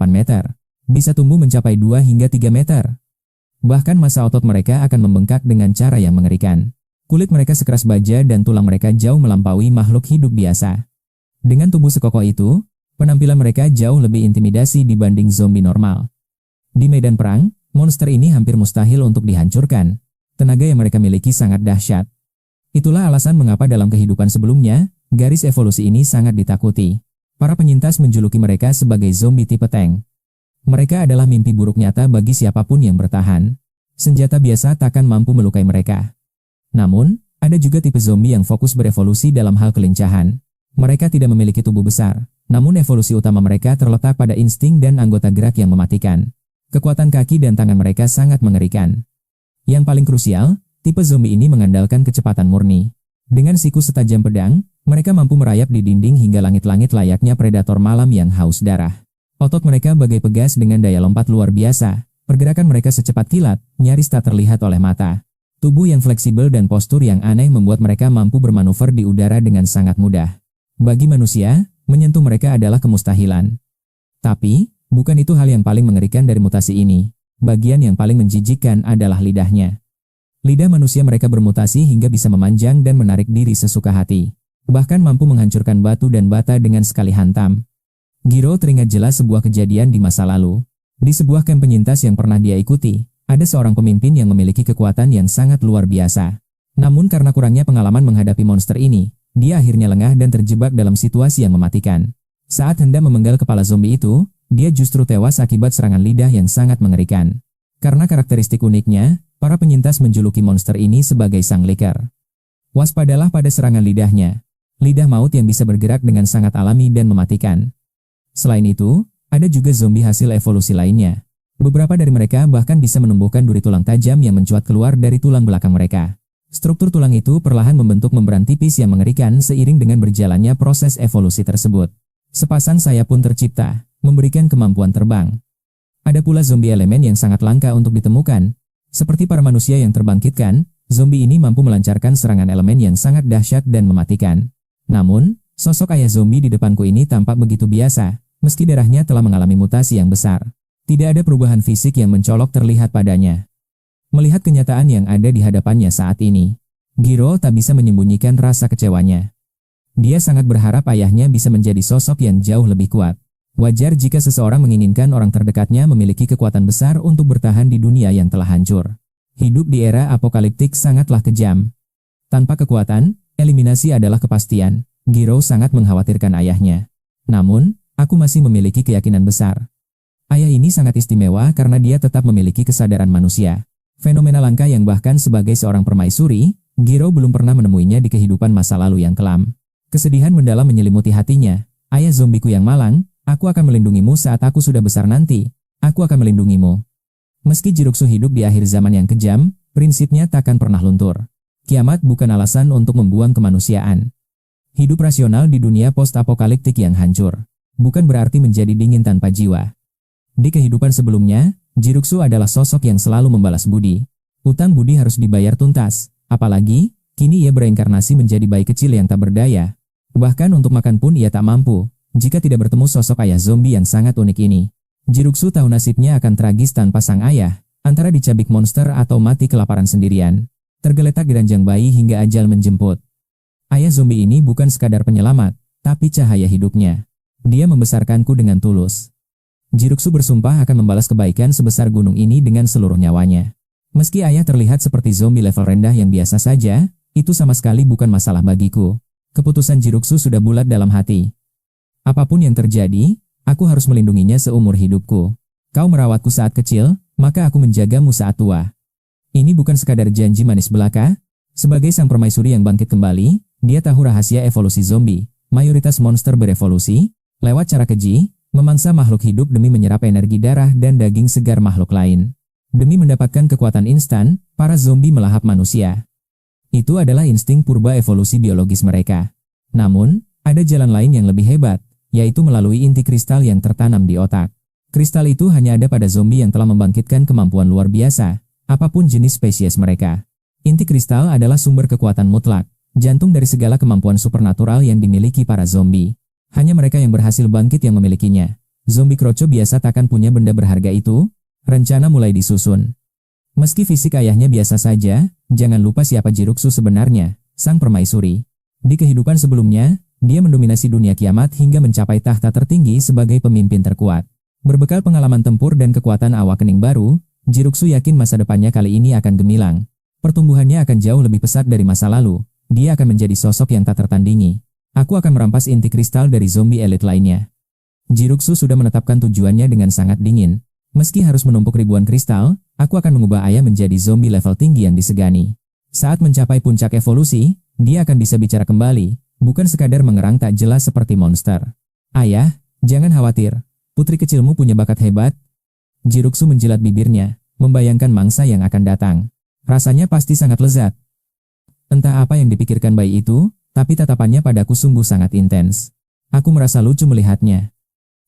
meter, bisa tumbuh mencapai 2 hingga 3 meter. Bahkan massa otot mereka akan membengkak dengan cara yang mengerikan. Kulit mereka sekeras baja dan tulang mereka jauh melampaui makhluk hidup biasa. Dengan tubuh sekokoh itu, penampilan mereka jauh lebih intimidasi dibanding zombie normal. Di medan perang, monster ini hampir mustahil untuk dihancurkan. Tenaga yang mereka miliki sangat dahsyat. Itulah alasan mengapa dalam kehidupan sebelumnya, garis evolusi ini sangat ditakuti. Para penyintas menjuluki mereka sebagai zombie tipe tank. Mereka adalah mimpi buruk nyata bagi siapapun yang bertahan. Senjata biasa takkan mampu melukai mereka. Namun, ada juga tipe zombie yang fokus berevolusi dalam hal kelincahan. Mereka tidak memiliki tubuh besar, namun evolusi utama mereka terletak pada insting dan anggota gerak yang mematikan. Kekuatan kaki dan tangan mereka sangat mengerikan. Yang paling krusial, tipe zombie ini mengandalkan kecepatan murni. Dengan siku setajam pedang, mereka mampu merayap di dinding hingga langit-langit layaknya predator malam yang haus darah. Otot mereka bagai pegas dengan daya lompat luar biasa. Pergerakan mereka secepat kilat, nyaris tak terlihat oleh mata. Tubuh yang fleksibel dan postur yang aneh membuat mereka mampu bermanuver di udara dengan sangat mudah. Bagi manusia, menyentuh mereka adalah kemustahilan. Tapi, bukan itu hal yang paling mengerikan dari mutasi ini. Bagian yang paling menjijikkan adalah lidahnya. Lidah manusia mereka bermutasi hingga bisa memanjang dan menarik diri sesuka hati. Bahkan mampu menghancurkan batu dan bata dengan sekali hantam. Giro teringat jelas sebuah kejadian di masa lalu. Di sebuah kamp penyintas yang pernah dia ikuti, ada seorang pemimpin yang memiliki kekuatan yang sangat luar biasa. Namun karena kurangnya pengalaman menghadapi monster ini, dia akhirnya lengah dan terjebak dalam situasi yang mematikan. Saat hendak memenggal kepala zombie itu, dia justru tewas akibat serangan lidah yang sangat mengerikan. Karena karakteristik uniknya, para penyintas menjuluki monster ini sebagai sang liker. Waspadalah pada serangan lidahnya. Lidah maut yang bisa bergerak dengan sangat alami dan mematikan. Selain itu, ada juga zombie hasil evolusi lainnya. Beberapa dari mereka bahkan bisa menumbuhkan duri tulang tajam yang mencuat keluar dari tulang belakang mereka. Struktur tulang itu perlahan membentuk membran tipis yang mengerikan seiring dengan berjalannya proses evolusi tersebut. Sepasang sayap pun tercipta, memberikan kemampuan terbang. Ada pula zombie elemen yang sangat langka untuk ditemukan. Seperti para manusia yang terbangkitkan, zombie ini mampu melancarkan serangan elemen yang sangat dahsyat dan mematikan. Namun, sosok ayah zombie di depanku ini tampak begitu biasa, meski darahnya telah mengalami mutasi yang besar. Tidak ada perubahan fisik yang mencolok terlihat padanya. Melihat kenyataan yang ada di hadapannya saat ini, Giro tak bisa menyembunyikan rasa kecewanya. Dia sangat berharap ayahnya bisa menjadi sosok yang jauh lebih kuat. Wajar jika seseorang menginginkan orang terdekatnya memiliki kekuatan besar untuk bertahan di dunia yang telah hancur. Hidup di era apokaliptik sangatlah kejam. Tanpa kekuatan, eliminasi adalah kepastian. Giro sangat mengkhawatirkan ayahnya. Namun, aku masih memiliki keyakinan besar. Ayah ini sangat istimewa karena dia tetap memiliki kesadaran manusia. Fenomena langka yang bahkan sebagai seorang permaisuri, Giro belum pernah menemuinya di kehidupan masa lalu yang kelam. Kesedihan mendalam menyelimuti hatinya. Ayah zombiku yang malang, aku akan melindungimu saat aku sudah besar nanti. Aku akan melindungimu. Meski Jiruksu hidup di akhir zaman yang kejam, prinsipnya takkan pernah luntur. Kiamat bukan alasan untuk membuang kemanusiaan. Hidup rasional di dunia post-apokaliptik yang hancur bukan berarti menjadi dingin tanpa jiwa. Di kehidupan sebelumnya, Jiruksu adalah sosok yang selalu membalas budi. Utang budi harus dibayar tuntas, apalagi kini ia bereinkarnasi menjadi bayi kecil yang tak berdaya. Bahkan untuk makan pun ia tak mampu, jika tidak bertemu sosok ayah zombie yang sangat unik ini. Jiruksu tahu nasibnya akan tragis tanpa sang ayah, antara dicabik monster atau mati kelaparan sendirian. Tergeletak di ranjang bayi hingga ajal menjemput. Ayah zombie ini bukan sekadar penyelamat, tapi cahaya hidupnya. Dia membesarkanku dengan tulus. Jiruksu bersumpah akan membalas kebaikan sebesar gunung ini dengan seluruh nyawanya. Meski ayah terlihat seperti zombie level rendah yang biasa saja, itu sama sekali bukan masalah bagiku. Keputusan Jiruksu sudah bulat dalam hati. Apapun yang terjadi, aku harus melindunginya seumur hidupku. Kau merawatku saat kecil, maka aku menjagamu saat tua. Ini bukan sekadar janji manis belaka. Sebagai sang permaisuri yang bangkit kembali, dia tahu rahasia evolusi zombie. Mayoritas monster berevolusi lewat cara keji, memangsa makhluk hidup demi menyerap energi darah dan daging segar makhluk lain. Demi mendapatkan kekuatan instan, para zombie melahap manusia. Itu adalah insting purba evolusi biologis mereka. Namun, ada jalan lain yang lebih hebat, yaitu melalui inti kristal yang tertanam di otak. Kristal itu hanya ada pada zombie yang telah membangkitkan kemampuan luar biasa, apapun jenis spesies mereka. Inti kristal adalah sumber kekuatan mutlak, jantung dari segala kemampuan supernatural yang dimiliki para zombie. Hanya mereka yang berhasil bangkit yang memilikinya. Zombie kroco biasa takkan punya benda berharga itu. Rencana mulai disusun. Meski fisik ayahnya biasa saja, jangan lupa siapa Jiruksu sebenarnya, sang permaisuri. Di kehidupan sebelumnya, dia mendominasi dunia kiamat hingga mencapai tahta tertinggi sebagai pemimpin terkuat. Berbekal pengalaman tempur dan kekuatan awakening baru, Jiruksu yakin masa depannya kali ini akan gemilang. Pertumbuhannya akan jauh lebih pesat dari masa lalu. Dia akan menjadi sosok yang tak tertandingi. Aku akan merampas inti kristal dari zombie elit lainnya. Jiruksu sudah menetapkan tujuannya dengan sangat dingin. Meski harus menumpuk ribuan kristal, aku akan mengubah ayah menjadi zombie level tinggi yang disegani. Saat mencapai puncak evolusi, dia akan bisa bicara kembali, bukan sekadar mengerang tak jelas seperti monster. Ayah, jangan khawatir. Putri kecilmu punya bakat hebat. Jiruksu menjilat bibirnya, membayangkan mangsa yang akan datang. Rasanya pasti sangat lezat. Entah apa yang dipikirkan bayi itu, tapi tatapannya padaku sungguh sangat intens. Aku merasa lucu melihatnya.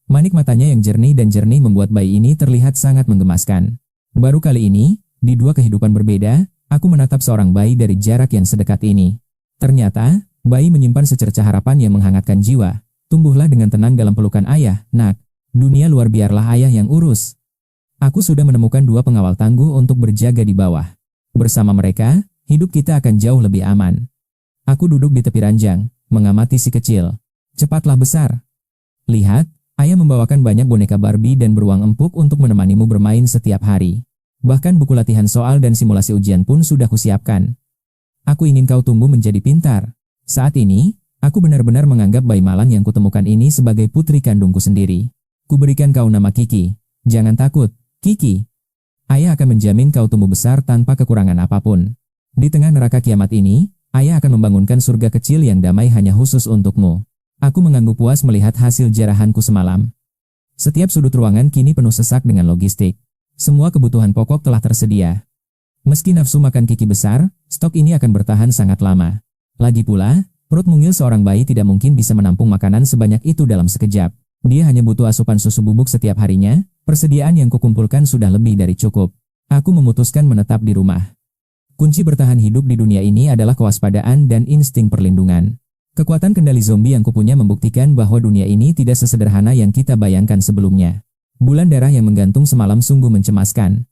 Manik matanya yang jernih dan jernih membuat bayi ini terlihat sangat menggemaskan. Baru kali ini, di dua kehidupan berbeda, aku menatap seorang bayi dari jarak yang sedekat ini. Ternyata, bayi menyimpan secercah harapan yang menghangatkan jiwa. Tumbuhlah dengan tenang dalam pelukan ayah, nak. Dunia luar biarlah ayah yang urus. Aku sudah menemukan dua pengawal tangguh untuk berjaga di bawah. Bersama mereka, hidup kita akan jauh lebih aman. Aku duduk di tepi ranjang, mengamati si kecil. Cepatlah besar. Lihat, ayah membawakan banyak boneka Barbie dan beruang empuk untuk menemanimu bermain setiap hari. Bahkan buku latihan soal dan simulasi ujian pun sudah kusiapkan. Aku ingin kau tumbuh menjadi pintar. Saat ini, aku benar-benar menganggap bayi malang yang kutemukan ini sebagai putri kandungku sendiri. Kuberikan kau nama Kiki. Jangan takut, Kiki. Ayah akan menjamin kau tumbuh besar tanpa kekurangan apapun. Di tengah neraka kiamat ini, ayah akan membangunkan surga kecil yang damai hanya khusus untukmu. Aku mengangguk puas melihat hasil jarahanku semalam. Setiap sudut ruangan kini penuh sesak dengan logistik. Semua kebutuhan pokok telah tersedia. Meski nafsu makan Kiki besar, stok ini akan bertahan sangat lama. Lagi pula, perut mungil seorang bayi tidak mungkin bisa menampung makanan sebanyak itu dalam sekejap. Dia hanya butuh asupan susu bubuk setiap harinya. Persediaan yang kukumpulkan sudah lebih dari cukup. Aku memutuskan menetap di rumah. Kunci bertahan hidup di dunia ini adalah kewaspadaan dan insting perlindungan. Kekuatan kendali zombie yang kupunya membuktikan bahwa dunia ini tidak sesederhana yang kita bayangkan sebelumnya. Bulan darah yang menggantung semalam sungguh mencemaskan.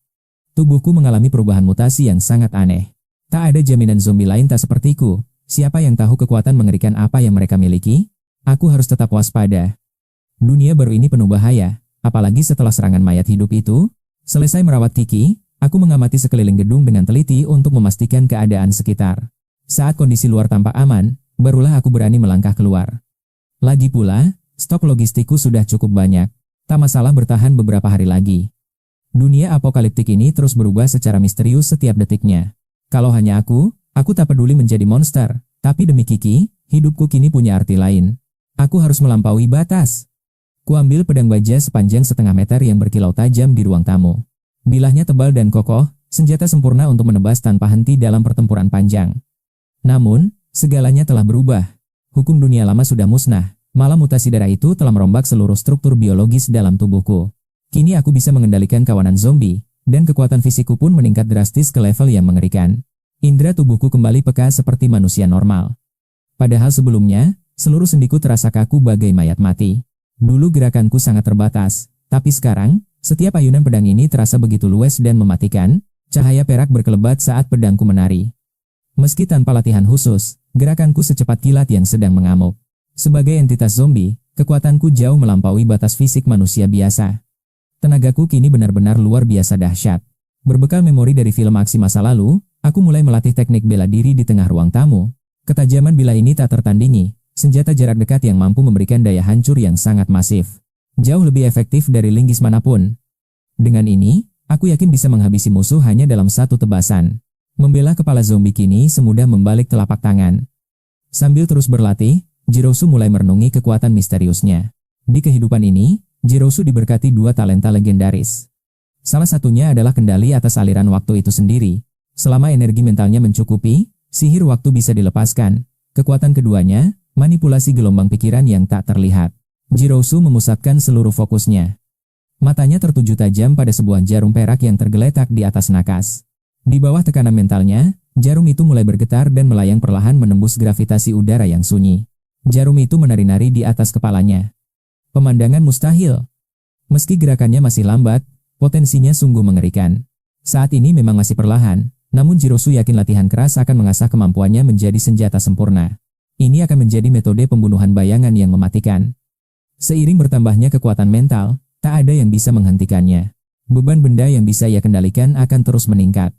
Tubuhku mengalami perubahan mutasi yang sangat aneh. Tak ada jaminan zombie lain tak sepertiku, Siapa yang tahu kekuatan mengerikan apa yang mereka miliki? Aku harus tetap waspada. Dunia baru ini penuh bahaya, apalagi setelah serangan mayat hidup itu. Selesai merawat Kiki, aku mengamati sekeliling gedung dengan teliti untuk memastikan keadaan sekitar. Saat kondisi luar tampak aman, barulah aku berani melangkah keluar. Lagi pula, stok logistikku sudah cukup banyak. Tak masalah bertahan beberapa hari lagi. Dunia apokaliptik ini terus berubah secara misterius setiap detiknya. Kalau hanya aku tak peduli menjadi monster. Tapi demi Kiki, hidupku kini punya arti lain. Aku harus melampaui batas. Kuambil pedang baja sepanjang setengah meter yang berkilau tajam di ruang tamu. Bilahnya tebal dan kokoh, senjata sempurna untuk menebas tanpa henti dalam pertempuran panjang. Namun, segalanya telah berubah. Hukum dunia lama sudah musnah, malah mutasi darah itu telah merombak seluruh struktur biologis dalam tubuhku. Kini aku bisa mengendalikan kawanan zombie, dan kekuatan fisikku pun meningkat drastis ke level yang mengerikan. Indera tubuhku kembali peka seperti manusia normal. Padahal sebelumnya, seluruh sendiku terasa kaku bagai mayat mati. Dulu gerakanku sangat terbatas, tapi sekarang, setiap ayunan pedang ini terasa begitu luwes dan mematikan. Cahaya perak berkelebat saat pedangku menari. Meski tanpa latihan khusus, gerakanku secepat kilat yang sedang mengamuk. Sebagai entitas zombie, kekuatanku jauh melampaui batas fisik manusia biasa. Tenagaku kini benar-benar luar biasa dahsyat. Berbekal memori dari film aksi masa lalu, aku mulai melatih teknik bela diri di tengah ruang tamu. Ketajaman bila ini tak tertandingi. Senjata jarak dekat yang mampu memberikan daya hancur yang sangat masif. Jauh lebih efektif dari linggis manapun. Dengan ini, aku yakin bisa menghabisi musuh hanya dalam satu tebasan. Membela kepala zombie kini semudah membalik telapak tangan. Sambil terus berlatih, Jirosu mulai merenungi kekuatan misteriusnya. Di kehidupan ini, Jirosu diberkati dua talenta legendaris. Salah satunya adalah kendali atas aliran waktu itu sendiri. Selama energi mentalnya mencukupi, sihir waktu bisa dilepaskan. Kekuatan keduanya, manipulasi gelombang pikiran yang tak terlihat. Jirosu memusatkan seluruh fokusnya. Matanya tertuju tajam pada sebuah jarum perak yang tergeletak di atas nakas. Di bawah tekanan mentalnya, jarum itu mulai bergetar dan melayang perlahan menembus gravitasi udara yang sunyi. Jarum itu menari-nari di atas kepalanya. Pemandangan mustahil. Meski gerakannya masih lambat, potensinya sungguh mengerikan. Saat ini memang masih perlahan, namun Jirosu yakin latihan keras akan mengasah kemampuannya menjadi senjata sempurna. Ini akan menjadi metode pembunuhan bayangan yang mematikan. Seiring bertambahnya kekuatan mental, tak ada yang bisa menghentikannya. Beban benda yang bisa ia kendalikan akan terus meningkat.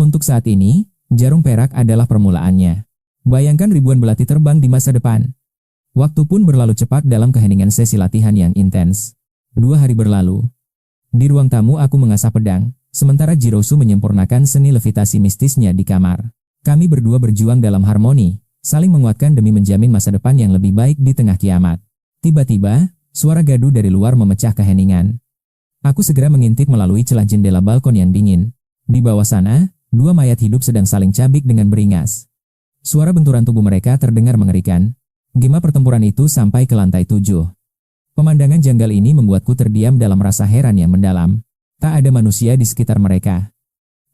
Untuk saat ini, jarum perak adalah permulaannya. Bayangkan ribuan belati terbang di masa depan. Waktu pun berlalu cepat dalam keheningan sesi latihan yang intens. 2 hari berlalu. Di ruang tamu aku mengasah pedang, sementara Jirosu menyempurnakan seni levitasi mistisnya di kamar. Kami berdua berjuang dalam harmoni, saling menguatkan demi menjamin masa depan yang lebih baik di tengah kiamat. Tiba-tiba, suara gaduh dari luar memecah keheningan. Aku segera mengintip melalui celah jendela balkon yang dingin. Di bawah sana, 2 mayat hidup sedang saling cabik dengan beringas. Suara benturan tubuh mereka terdengar mengerikan. Gema pertempuran itu sampai ke lantai 7. Pemandangan janggal ini membuatku terdiam dalam rasa heran yang mendalam. Tak ada manusia di sekitar mereka.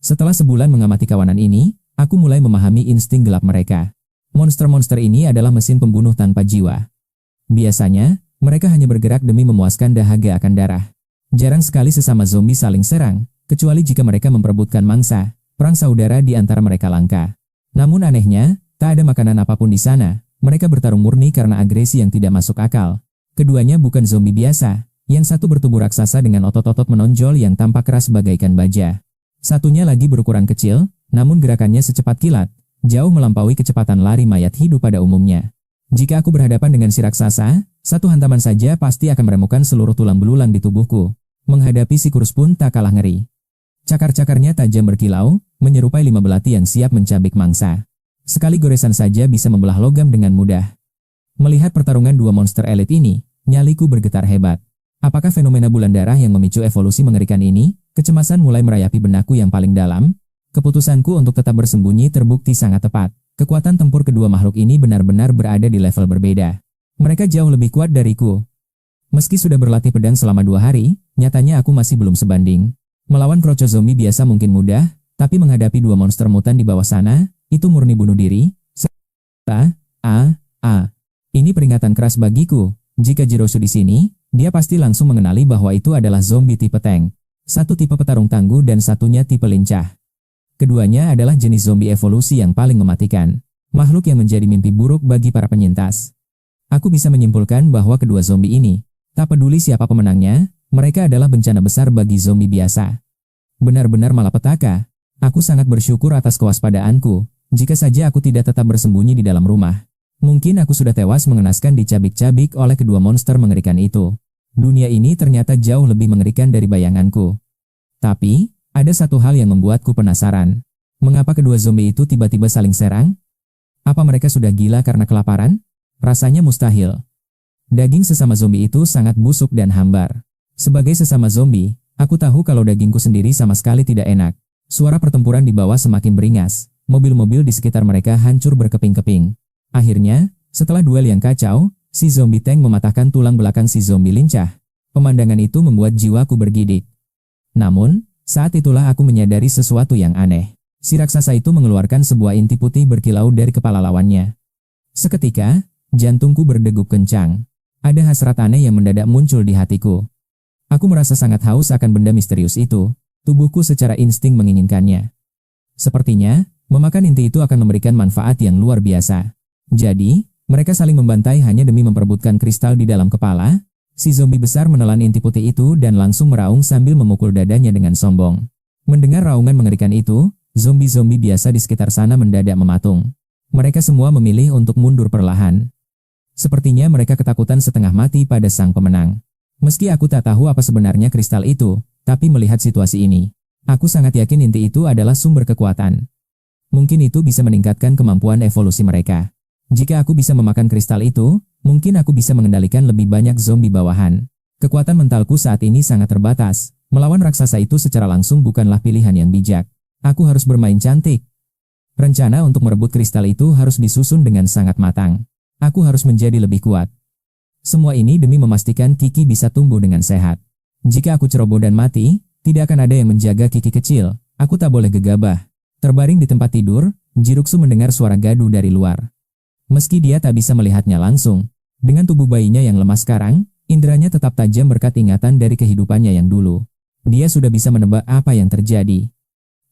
Setelah sebulan mengamati kawanan ini, aku mulai memahami insting gelap mereka. Monster-monster ini adalah mesin pembunuh tanpa jiwa. Biasanya, mereka hanya bergerak demi memuaskan dahaga akan darah. Jarang sekali sesama zombie saling serang, kecuali jika mereka memperebutkan mangsa. Perang saudara di antara mereka langka. Namun anehnya, tak ada makanan apapun di sana. Mereka bertarung murni karena agresi yang tidak masuk akal. Keduanya bukan zombie biasa. Yang satu bertubuh raksasa dengan otot-otot menonjol yang tampak keras bagaikan baja. Satunya lagi berukuran kecil, namun gerakannya secepat kilat. Jauh melampaui kecepatan lari mayat hidup pada umumnya. Jika aku berhadapan dengan si raksasa, satu hantaman saja pasti akan meremukkan seluruh tulang belulang di tubuhku. Menghadapi si kurus pun tak kalah ngeri. Cakar-cakarnya tajam berkilau, menyerupai 5 belati yang siap mencabik mangsa. Sekali goresan saja bisa membelah logam dengan mudah. Melihat pertarungan 2 monster elit ini, nyaliku bergetar hebat. Apakah fenomena bulan darah yang memicu evolusi mengerikan ini? Kecemasan mulai merayapi benakku yang paling dalam. Keputusanku untuk tetap bersembunyi terbukti sangat tepat. Kekuatan tempur kedua makhluk ini benar-benar berada di level berbeda. Mereka jauh lebih kuat dariku. Meski sudah berlatih pedang selama 2 hari, nyatanya aku masih belum sebanding. Melawan kroco zombie biasa mungkin mudah, tapi menghadapi 2 monster mutan di bawah sana, itu murni bunuh diri. Ini peringatan keras bagiku. Jika Jirosu di sini, dia pasti langsung mengenali bahwa itu adalah zombie tipe tank. Satu tipe petarung tangguh dan satunya tipe lincah. Keduanya adalah jenis zombie evolusi yang paling mematikan. Makhluk yang menjadi mimpi buruk bagi para penyintas. Aku bisa menyimpulkan bahwa kedua zombie ini, tak peduli siapa pemenangnya, mereka adalah bencana besar bagi zombie biasa. Benar-benar malapetaka. Aku sangat bersyukur atas kewaspadaanku. Jika saja aku tidak tetap bersembunyi di dalam rumah, mungkin aku sudah tewas mengenaskan dicabik-cabik oleh kedua monster mengerikan itu. Dunia ini ternyata jauh lebih mengerikan dari bayanganku. Tapi, ada satu hal yang membuatku penasaran. Mengapa kedua zombie itu tiba-tiba saling serang? Apa mereka sudah gila karena kelaparan? Rasanya mustahil. Daging sesama zombie itu sangat busuk dan hambar. Sebagai sesama zombie, aku tahu kalau dagingku sendiri sama sekali tidak enak. Suara pertempuran di bawah semakin beringas. Mobil-mobil di sekitar mereka hancur berkeping-keping. Akhirnya, setelah duel yang kacau, si zombie tank mematahkan tulang belakang si zombie lincah. Pemandangan itu membuat jiwaku bergidik. Namun, saat itulah aku menyadari sesuatu yang aneh. Si raksasa itu mengeluarkan sebuah inti putih berkilau dari kepala lawannya. Seketika, jantungku berdegup kencang. Ada hasrat aneh yang mendadak muncul di hatiku. Aku merasa sangat haus akan benda misterius itu. Tubuhku secara insting menginginkannya. Sepertinya, memakan inti itu akan memberikan manfaat yang luar biasa. Jadi, mereka saling membantai hanya demi memperebutkan kristal di dalam kepala. Si zombie besar menelan inti putih itu dan langsung meraung sambil memukul dadanya dengan sombong. Mendengar raungan mengerikan itu, zombie-zombie biasa di sekitar sana mendadak mematung. Mereka semua memilih untuk mundur perlahan. Sepertinya mereka ketakutan setengah mati pada sang pemenang. Meski aku tak tahu apa sebenarnya kristal itu, tapi melihat situasi ini, aku sangat yakin inti itu adalah sumber kekuatan. Mungkin itu bisa meningkatkan kemampuan evolusi mereka. Jika aku bisa memakan kristal itu, mungkin aku bisa mengendalikan lebih banyak zombie bawahan. Kekuatan mentalku saat ini sangat terbatas. Melawan raksasa itu secara langsung bukanlah pilihan yang bijak. Aku harus bermain cantik. Rencana untuk merebut kristal itu harus disusun dengan sangat matang. Aku harus menjadi lebih kuat. Semua ini demi memastikan Kiki bisa tumbuh dengan sehat. Jika aku ceroboh dan mati, tidak akan ada yang menjaga Kiki kecil. Aku tak boleh gegabah. Terbaring di tempat tidur, Jiruksu mendengar suara gaduh dari luar. Meski dia tak bisa melihatnya langsung, dengan tubuh bayinya yang lemah sekarang, inderanya tetap tajam berkat ingatan dari kehidupannya yang dulu. Dia sudah bisa menebak apa yang terjadi.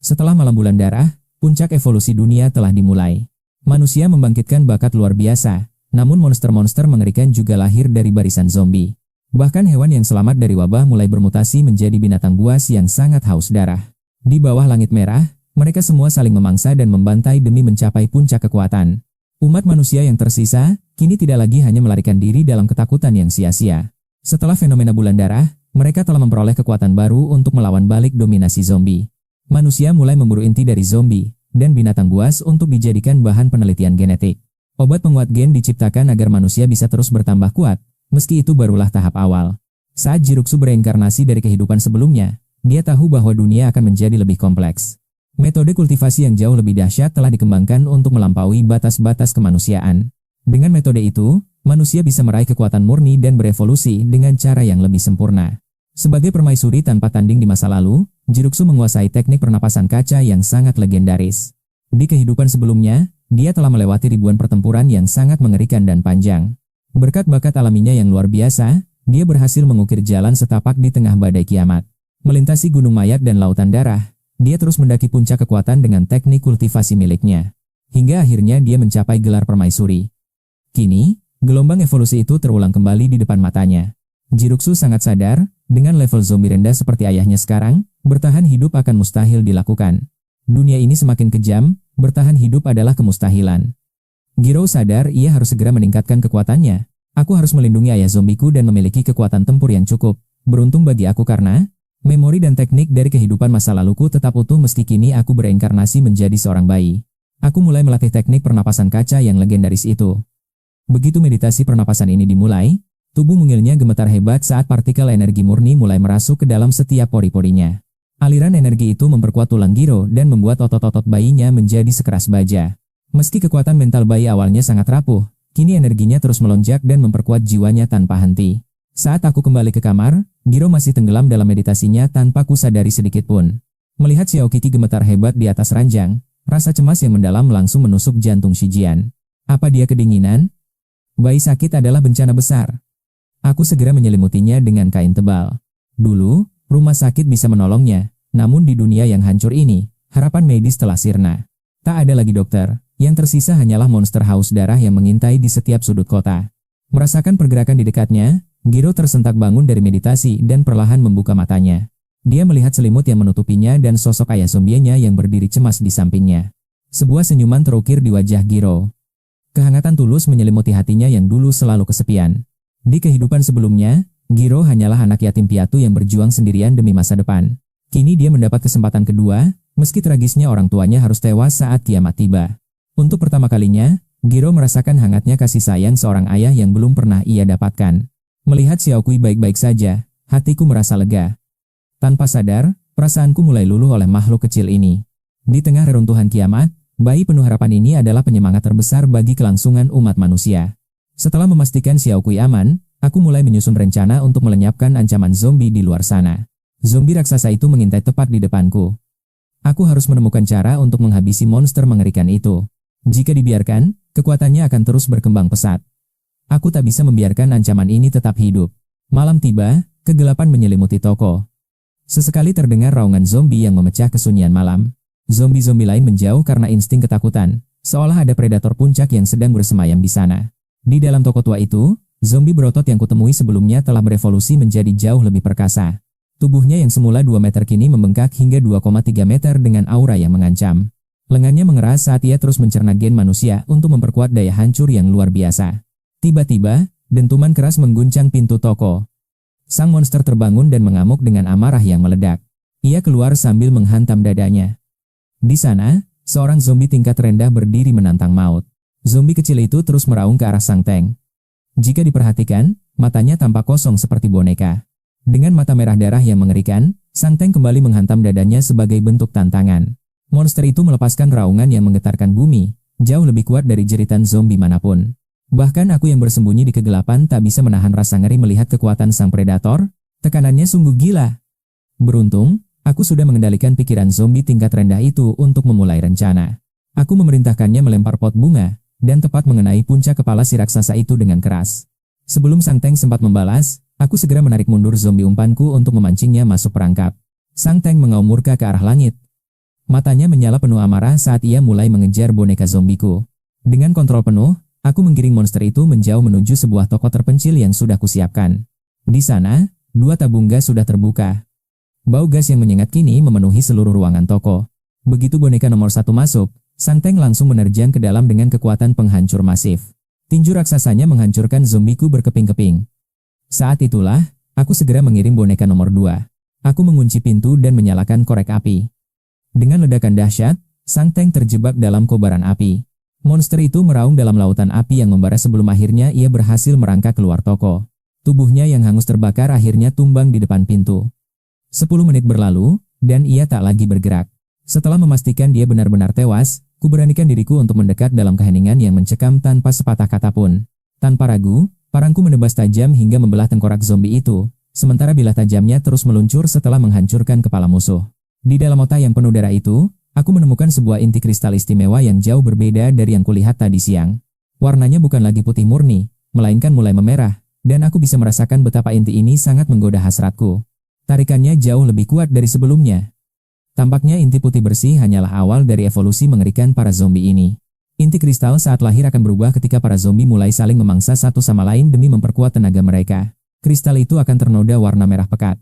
Setelah malam bulan darah, puncak evolusi dunia telah dimulai. Manusia membangkitkan bakat luar biasa, namun monster-monster mengerikan juga lahir dari barisan zombie. Bahkan hewan yang selamat dari wabah mulai bermutasi menjadi binatang buas yang sangat haus darah. Di bawah langit merah, mereka semua saling memangsa dan membantai demi mencapai puncak kekuatan. Umat manusia yang tersisa, kini tidak lagi hanya melarikan diri dalam ketakutan yang sia-sia. Setelah fenomena bulan darah, mereka telah memperoleh kekuatan baru untuk melawan balik dominasi zombie. Manusia mulai memburu inti dari zombie dan binatang buas untuk dijadikan bahan penelitian genetik. Obat penguat gen diciptakan agar manusia bisa terus bertambah kuat, meski itu barulah tahap awal. Saat Jiruksu bereinkarnasi dari kehidupan sebelumnya, dia tahu bahwa dunia akan menjadi lebih kompleks. Metode kultivasi yang jauh lebih dahsyat telah dikembangkan untuk melampaui batas-batas kemanusiaan. Dengan metode itu, manusia bisa meraih kekuatan murni dan berevolusi dengan cara yang lebih sempurna. Sebagai permaisuri tanpa tanding di masa lalu, Jiruksu menguasai teknik pernapasan kaca yang sangat legendaris. Di kehidupan sebelumnya, dia telah melewati ribuan pertempuran yang sangat mengerikan dan panjang. Berkat bakat alaminya yang luar biasa, dia berhasil mengukir jalan setapak di tengah badai kiamat. Melintasi gunung mayat dan lautan darah, dia terus mendaki puncak kekuatan dengan teknik kultivasi miliknya. Hingga akhirnya dia mencapai gelar permaisuri. Kini, gelombang evolusi itu terulang kembali di depan matanya. Jiruksu sangat sadar, dengan level zombie rendah seperti ayahnya sekarang, bertahan hidup akan mustahil dilakukan. Dunia ini semakin kejam, bertahan hidup adalah kemustahilan. Giro sadar ia harus segera meningkatkan kekuatannya. Aku harus melindungi ayah zombiku dan memiliki kekuatan tempur yang cukup. Beruntung bagi aku karena memori dan teknik dari kehidupan masa laluku tetap utuh meski kini aku bereinkarnasi menjadi seorang bayi. Aku mulai melatih teknik pernapasan kaca yang legendaris itu. Begitu meditasi pernapasan ini dimulai, tubuh mungilnya gemetar hebat saat partikel energi murni mulai merasuk ke dalam setiap pori-porinya. Aliran energi itu memperkuat tulang Giro dan membuat otot-otot bayinya menjadi sekeras baja. Meski kekuatan mental bayi awalnya sangat rapuh, kini energinya terus melonjak dan memperkuat jiwanya tanpa henti. Saat aku kembali ke kamar, Giro masih tenggelam dalam meditasinya tanpa kusadari sedikit pun. Melihat Xiao Kiki gemetar hebat di atas ranjang, rasa cemas yang mendalam langsung menusuk jantung Shijian. Apa dia kedinginan? Bayi sakit adalah bencana besar. Aku segera menyelimutinya dengan kain tebal. Dulu, rumah sakit bisa menolongnya, namun di dunia yang hancur ini, harapan medis telah sirna. Tak ada lagi dokter, Yang tersisa hanyalah monster haus darah yang mengintai di setiap sudut kota. Merasakan pergerakan di dekatnya, Giro tersentak bangun dari meditasi dan perlahan membuka matanya. Dia melihat selimut yang menutupinya dan sosok ayah zombienya yang berdiri cemas di sampingnya. Sebuah senyuman terukir di wajah Giro. Kehangatan tulus menyelimuti hatinya yang dulu selalu kesepian. Di kehidupan sebelumnya, Giro hanyalah anak yatim piatu yang berjuang sendirian demi masa depan. Kini dia mendapat kesempatan kedua, meski tragisnya orang tuanya harus tewas saat kiamat tiba. Untuk pertama kalinya, Giro merasakan hangatnya kasih sayang seorang ayah yang belum pernah ia dapatkan. Melihat Xiaokui baik-baik saja, hatiku merasa lega. Tanpa sadar, perasaanku mulai luluh oleh makhluk kecil ini. Di tengah reruntuhan kiamat, bayi penuh harapan ini adalah penyemangat terbesar bagi kelangsungan umat manusia. Setelah memastikan Xiaokui aman, aku mulai menyusun rencana untuk melenyapkan ancaman zombie di luar sana. Zombie raksasa itu mengintai tepat di depanku. Aku harus menemukan cara untuk menghabisi monster mengerikan itu. Jika dibiarkan, kekuatannya akan terus berkembang pesat. Aku tak bisa membiarkan ancaman ini tetap hidup. Malam tiba, kegelapan menyelimuti toko. Sesekali terdengar raungan zombie yang memecah kesunyian malam. Zombie-zombie lain menjauh karena insting ketakutan, seolah ada predator puncak yang sedang bersemayam di sana. Di dalam toko tua itu, zombie berotot yang kutemui sebelumnya telah berevolusi menjadi jauh lebih perkasa. Tubuhnya yang semula 2 meter kini membengkak hingga 2,3 meter dengan aura yang mengancam. Lengannya mengeras saat ia terus mencerna gen manusia untuk memperkuat daya hancur yang luar biasa. Tiba-tiba, dentuman keras mengguncang pintu toko. Sang monster terbangun dan mengamuk dengan amarah yang meledak. Ia keluar sambil menghantam dadanya. Di sana, seorang zombie tingkat rendah berdiri menantang maut. Zombie kecil itu terus meraung ke arah Sang Teng. Jika diperhatikan, matanya tampak kosong seperti boneka. Dengan mata merah darah yang mengerikan, Sang Teng kembali menghantam dadanya sebagai bentuk tantangan. Monster itu melepaskan raungan yang menggetarkan bumi, jauh lebih kuat dari jeritan zombie manapun. Bahkan aku yang bersembunyi di kegelapan tak bisa menahan rasa ngeri melihat kekuatan sang predator. Tekanannya sungguh gila. Beruntung, aku sudah mengendalikan pikiran zombie tingkat rendah itu untuk memulai rencana. Aku memerintahkannya melempar pot bunga, dan tepat mengenai puncak kepala si raksasa itu dengan keras. Sebelum Sang Teng sempat membalas, aku segera menarik mundur zombie umpanku untuk memancingnya masuk perangkap. Sang Teng mengaum murka ke arah langit. Matanya menyala penuh amarah saat ia mulai mengejar boneka zombiku. Dengan kontrol penuh, aku menggiring monster itu menjauh menuju sebuah toko terpencil yang sudah kusiapkan. Di sana, 2 tabung gas sudah terbuka. Bau gas yang menyengat kini memenuhi seluruh ruangan toko. Begitu boneka nomor 1 masuk, Sang Teng langsung menerjang ke dalam dengan kekuatan penghancur masif. Tinju raksasanya menghancurkan zombiku berkeping-keping. Saat itulah, aku segera mengirim boneka nomor 2. Aku mengunci pintu dan menyalakan korek api. Dengan ledakan dahsyat, Sang Teng terjebak dalam kobaran api. Monster itu meraung dalam lautan api yang membara sebelum akhirnya ia berhasil merangkak keluar toko. Tubuhnya yang hangus terbakar akhirnya tumbang di depan pintu. 10 menit berlalu, dan ia tak lagi bergerak. Setelah memastikan dia benar-benar tewas, kuberanikan diriku untuk mendekat dalam keheningan yang mencekam tanpa sepatah kata pun. Tanpa ragu, parangku menebas tajam hingga membelah tengkorak zombie itu, sementara bilah tajamnya terus meluncur setelah menghancurkan kepala musuh. Di dalam otak yang penuh darah itu, aku menemukan sebuah inti kristal istimewa yang jauh berbeda dari yang kulihat tadi siang. Warnanya bukan lagi putih murni, melainkan mulai memerah, dan aku bisa merasakan betapa inti ini sangat menggoda hasratku. Tarikannya jauh lebih kuat dari sebelumnya. Tampaknya inti putih bersih hanyalah awal dari evolusi mengerikan para zombie ini. Inti kristal saat lahir akan berubah ketika para zombie mulai saling memangsa satu sama lain demi memperkuat tenaga mereka. Kristal itu akan ternoda warna merah pekat.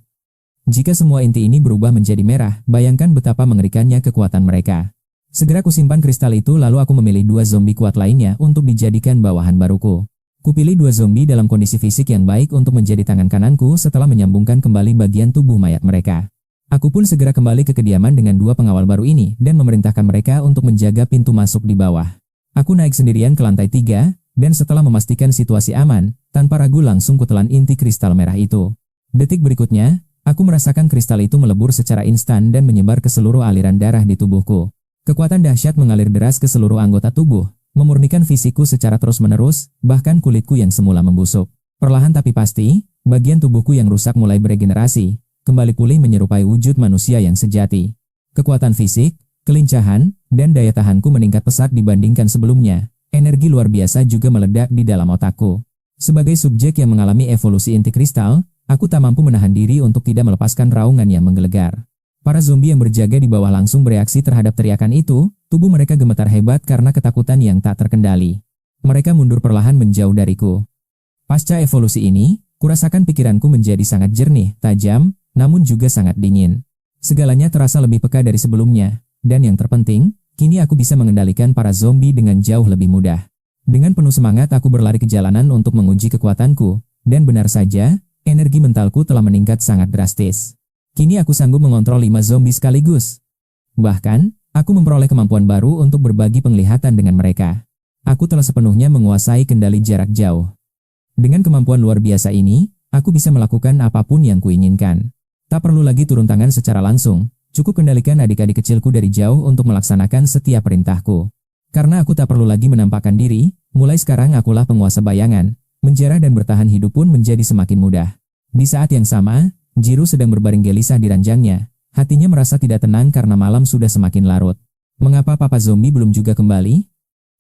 Jika semua inti ini berubah menjadi merah, bayangkan betapa mengerikannya kekuatan mereka. Segera kusimpan kristal itu lalu aku memilih 2 zombie kuat lainnya untuk dijadikan bawahan baruku. Kupilih 2 zombie dalam kondisi fisik yang baik untuk menjadi tangan kananku setelah menyambungkan kembali bagian tubuh mayat mereka. Aku pun segera kembali ke kediaman dengan 2 pengawal baru ini dan memerintahkan mereka untuk menjaga pintu masuk di bawah. Aku naik sendirian ke lantai 3, dan setelah memastikan situasi aman, tanpa ragu langsung kutelan inti kristal merah itu. Detik berikutnya, aku merasakan kristal itu melebur secara instan dan menyebar ke seluruh aliran darah di tubuhku. Kekuatan dahsyat mengalir deras ke seluruh anggota tubuh, memurnikan fisikku secara terus-menerus, bahkan kulitku yang semula membusuk. Perlahan tapi pasti, bagian tubuhku yang rusak mulai beregenerasi, kembali pulih menyerupai wujud manusia yang sejati. Kekuatan fisik, kelincahan, dan daya tahanku meningkat pesat dibandingkan sebelumnya. Energi luar biasa juga meledak di dalam otakku. Sebagai subjek yang mengalami evolusi inti kristal, aku tak mampu menahan diri untuk tidak melepaskan raungan yang menggelegar. Para zombie yang berjaga di bawah langsung bereaksi terhadap teriakan itu, Tubuh mereka gemetar hebat karena ketakutan yang tak terkendali. Mereka mundur perlahan menjauh dariku. Pasca evolusi ini, kurasakan pikiranku menjadi sangat jernih, tajam, namun juga sangat dingin. Segalanya terasa lebih peka dari sebelumnya, dan yang terpenting, kini aku bisa mengendalikan para zombie dengan jauh lebih mudah. Dengan penuh semangat aku berlari ke jalanan untuk menguji kekuatanku, dan benar saja, energi mentalku telah meningkat sangat drastis. Kini aku sanggup mengontrol 5 zombie sekaligus. Bahkan, aku memperoleh kemampuan baru untuk berbagi penglihatan dengan mereka. Aku telah sepenuhnya menguasai kendali jarak jauh. Dengan kemampuan luar biasa ini, aku bisa melakukan apapun yang kuinginkan. Tak perlu lagi turun tangan secara langsung, cukup kendalikan adik-adik kecilku dari jauh untuk melaksanakan setiap perintahku. Karena aku tak perlu lagi menampakkan diri, mulai sekarang akulah penguasa bayangan. Menjarah dan bertahan hidup pun menjadi semakin mudah. Di saat yang sama, Jiro sedang berbaring gelisah di ranjangnya. Hatinya merasa tidak tenang karena malam sudah semakin larut. Mengapa Papa Zombie belum juga kembali?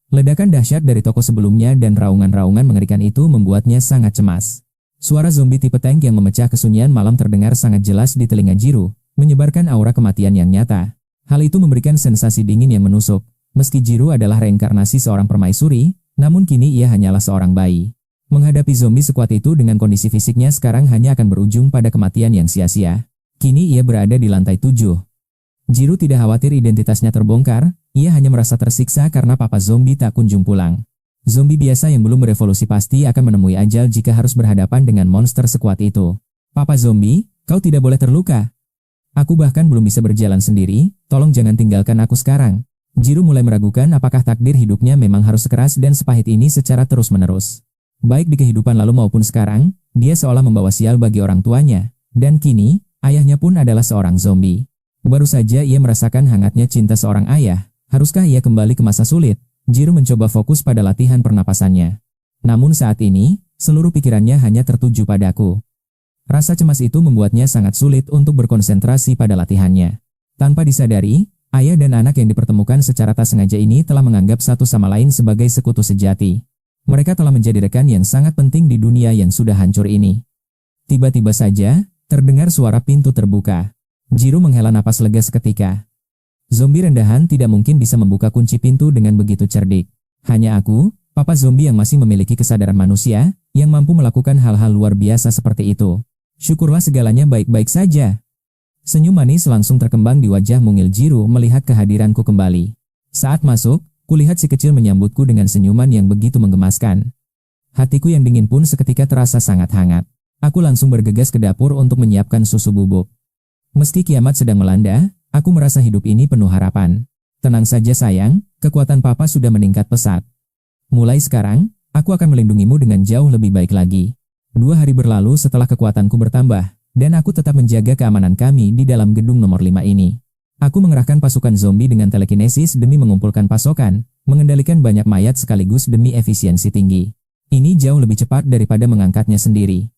Ledakan dahsyat dari toko sebelumnya dan raungan-raungan mengerikan itu membuatnya sangat cemas. Suara zombie tipe tank yang memecah kesunyian malam terdengar sangat jelas di telinga Jiro, menyebarkan aura kematian yang nyata. Hal itu memberikan sensasi dingin yang menusuk. Meski Jiro adalah reinkarnasi seorang permaisuri, namun kini ia hanyalah seorang bayi. Menghadapi zombie sekuat itu dengan kondisi fisiknya sekarang hanya akan berujung pada kematian yang sia-sia. Kini ia berada di lantai 7. Jiro tidak khawatir identitasnya terbongkar, ia hanya merasa tersiksa karena Papa Zombie tak kunjung pulang. Zombie biasa yang belum berevolusi pasti akan menemui ajal jika harus berhadapan dengan monster sekuat itu. Papa Zombie, kau tidak boleh terluka. Aku bahkan belum bisa berjalan sendiri, tolong jangan tinggalkan aku sekarang. Jiro mulai meragukan apakah takdir hidupnya memang harus sekeras dan sepahit ini secara terus-menerus. Baik di kehidupan lalu maupun sekarang, dia seolah membawa sial bagi orang tuanya. Dan kini, ayahnya pun adalah seorang zombie. Baru saja ia merasakan hangatnya cinta seorang ayah. Haruskah ia kembali ke masa sulit? Jiro mencoba fokus pada latihan pernapasannya. Namun saat ini, seluruh pikirannya hanya tertuju padaku. Rasa cemas itu membuatnya sangat sulit untuk berkonsentrasi pada latihannya. Tanpa disadari, ayah dan anak yang dipertemukan secara tak sengaja ini telah menganggap satu sama lain sebagai sekutu sejati. Mereka telah menjadi rekan yang sangat penting di dunia yang sudah hancur ini. Tiba-tiba saja, terdengar suara pintu terbuka. Jiro menghela napas lega seketika. Zombie rendahan tidak mungkin bisa membuka kunci pintu dengan begitu cerdik. Hanya aku, Papa Zombie yang masih memiliki kesadaran manusia, yang mampu melakukan hal-hal luar biasa seperti itu. Syukurlah segalanya baik-baik saja. Senyum manis langsung terkembang di wajah mungil Jiro melihat kehadiranku kembali. Saat masuk, kulihat si kecil menyambutku dengan senyuman yang begitu menggemaskan. Hatiku yang dingin pun seketika terasa sangat hangat. Aku langsung bergegas ke dapur untuk menyiapkan susu bubuk. Meski kiamat sedang melanda, aku merasa hidup ini penuh harapan. Tenang saja sayang, kekuatan Papa sudah meningkat pesat. Mulai sekarang, aku akan melindungimu dengan jauh lebih baik lagi. 2 hari berlalu setelah kekuatanku bertambah, dan aku tetap menjaga keamanan kami di dalam gedung nomor 5 ini. Aku mengerahkan pasukan zombie dengan telekinesis demi mengumpulkan pasokan, mengendalikan banyak mayat sekaligus demi efisiensi tinggi. Ini jauh lebih cepat daripada mengangkatnya sendiri.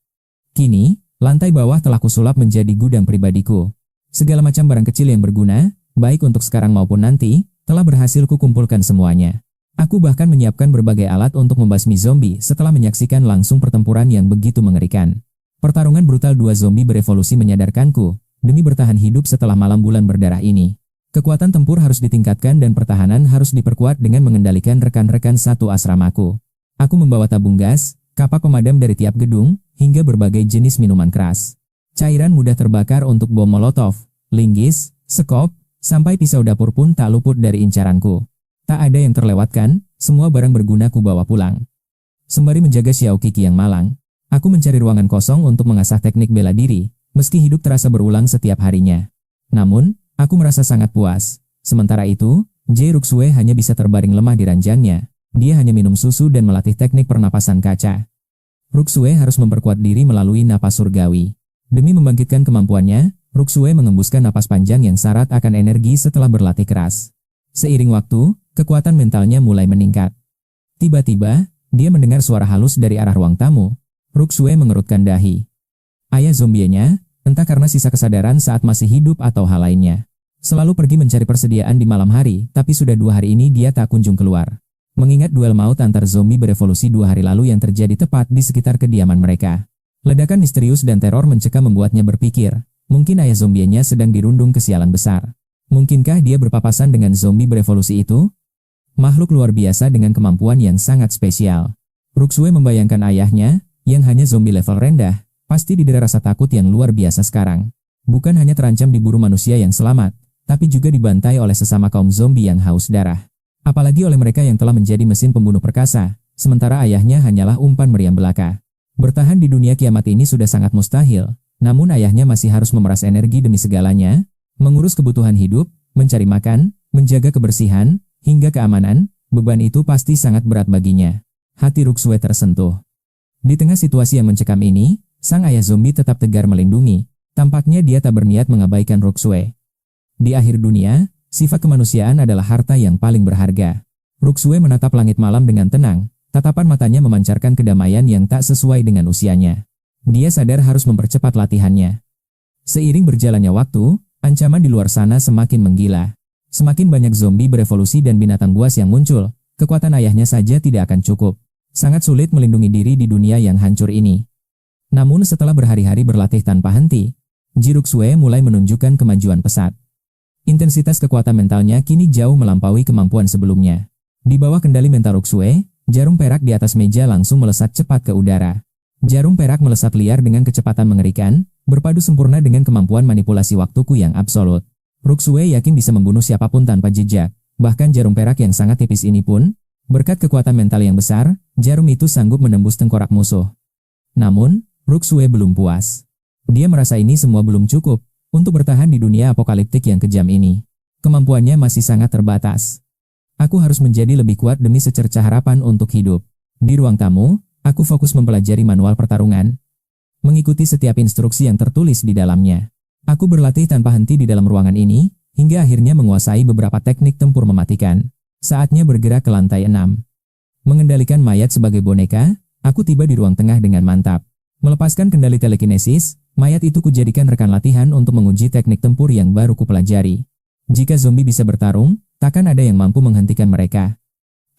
Kini, lantai bawah telah kusulap menjadi gudang pribadiku. Segala macam barang kecil yang berguna, baik untuk sekarang maupun nanti, telah berhasil kukumpulkan semuanya. Aku bahkan menyiapkan berbagai alat untuk membasmi zombie setelah menyaksikan langsung pertempuran yang begitu mengerikan. Pertarungan brutal 2 zombie berevolusi menyadarkanku, demi bertahan hidup setelah malam bulan berdarah ini. Kekuatan tempur harus ditingkatkan dan pertahanan harus diperkuat dengan mengendalikan rekan-rekan satu asramaku. Aku membawa tabung gas, kapak pemadam dari tiap gedung, hingga berbagai jenis minuman keras. Cairan mudah terbakar untuk bom molotov, linggis, sekop, sampai pisau dapur pun tak luput dari incaranku. Tak ada yang terlewatkan, semua barang berguna ku bawa pulang. Sembari menjaga Xiao Kiki yang malang, aku mencari ruangan kosong untuk mengasah teknik bela diri, meski hidup terasa berulang setiap harinya. Namun, aku merasa sangat puas. Sementara itu, Jie Ruxue hanya bisa terbaring lemah di ranjangnya. Dia hanya minum susu dan melatih teknik pernapasan kaca. Ruxue harus memperkuat diri melalui napas surgawi. Demi membangkitkan kemampuannya, Ruxue mengembuskan napas panjang yang syarat akan energi setelah berlatih keras. Seiring waktu, kekuatan mentalnya mulai meningkat. Tiba-tiba, dia mendengar suara halus dari arah ruang tamu. Ruxue mengerutkan dahi. Ayah zombienya, entah karena sisa kesadaran saat masih hidup atau hal lainnya, selalu pergi mencari persediaan di malam hari, tapi sudah 2 hari ini dia tak kunjung keluar. Mengingat duel maut antar zombie berevolusi 2 hari lalu yang terjadi tepat di sekitar kediaman mereka. Ledakan misterius dan teror mencekam membuatnya berpikir, mungkin ayah zombienya sedang dirundung kesialan besar. Mungkinkah dia berpapasan dengan zombie berevolusi itu? Makhluk luar biasa dengan kemampuan yang sangat spesial. Ruxue membayangkan ayahnya, yang hanya zombie level rendah, pasti didera rasa takut yang luar biasa sekarang. Bukan hanya terancam diburu manusia yang selamat, tapi juga dibantai oleh sesama kaum zombie yang haus darah. Apalagi oleh mereka yang telah menjadi mesin pembunuh perkasa, sementara ayahnya hanyalah umpan meriam belaka. Bertahan di dunia kiamat ini sudah sangat mustahil, namun ayahnya masih harus memeras energi demi segalanya, mengurus kebutuhan hidup, mencari makan, menjaga kebersihan, hingga keamanan. Beban itu pasti sangat berat baginya. Hati Ruxue tersentuh. Di tengah situasi yang mencekam ini, sang ayah zombie tetap tegar melindungi. Tampaknya dia tak berniat mengabaikan Ruxue. Di akhir dunia, sifat kemanusiaan adalah harta yang paling berharga. Ruxue menatap langit malam dengan tenang, tatapan matanya memancarkan kedamaian yang tak sesuai dengan usianya. Dia sadar harus mempercepat latihannya. Seiring berjalannya waktu, ancaman di luar sana semakin menggila. Semakin banyak zombie berevolusi dan binatang buas yang muncul, kekuatan ayahnya saja tidak akan cukup. Sangat sulit melindungi diri di dunia yang hancur ini. Namun setelah berhari-hari berlatih tanpa henti, Ruxue mulai menunjukkan kemajuan pesat. Intensitas kekuatan mentalnya kini jauh melampaui kemampuan sebelumnya. Di bawah kendali mental Ruxue, jarum perak di atas meja langsung melesat cepat ke udara. Jarum perak melesat liar dengan kecepatan mengerikan, berpadu sempurna dengan kemampuan manipulasi waktuku yang absolut. Ruxue yakin bisa membunuh siapapun tanpa jejak, bahkan jarum perak yang sangat tipis ini pun, berkat kekuatan mental yang besar, jarum itu sanggup menembus tengkorak musuh. Namun, Ruxue belum puas. Dia merasa ini semua belum cukup untuk bertahan di dunia apokaliptik yang kejam ini. Kemampuannya masih sangat terbatas. Aku harus menjadi lebih kuat demi secerca harapan untuk hidup. Di ruang tamu, aku fokus mempelajari manual pertarungan, mengikuti setiap instruksi yang tertulis di dalamnya. Aku berlatih tanpa henti di dalam ruangan ini, hingga akhirnya menguasai beberapa teknik tempur mematikan. Saatnya bergerak ke lantai 6. Mengendalikan mayat sebagai boneka, aku tiba di ruang tengah dengan mantap. Melepaskan kendali telekinesis, mayat itu kujadikan rekan latihan untuk menguji teknik tempur yang baru kupelajari. Jika zombie bisa bertarung, takkan ada yang mampu menghentikan mereka.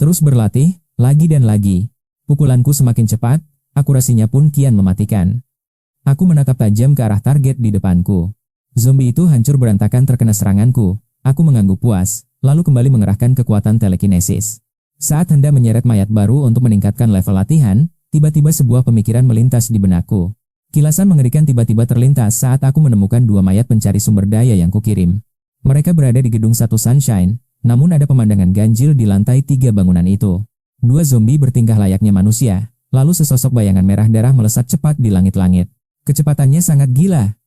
Terus berlatih, lagi dan lagi. Pukulanku semakin cepat, akurasinya pun kian mematikan. Aku menatap tajam ke arah target di depanku. Zombie itu hancur berantakan terkena seranganku. Aku mengangguk puas, lalu kembali mengerahkan kekuatan telekinesis. Saat hendak menyeret mayat baru untuk meningkatkan level latihan, tiba-tiba sebuah pemikiran melintas di benakku. Kilasan mengerikan tiba-tiba terlintas saat aku menemukan dua mayat pencari sumber daya yang kukirim. Mereka berada di gedung 1 Sunshine, namun ada pemandangan ganjil di lantai 3 bangunan itu. Dua zombie bertingkah layaknya manusia, lalu sesosok bayangan merah darah melesat cepat di langit-langit. Kecepatannya sangat gila.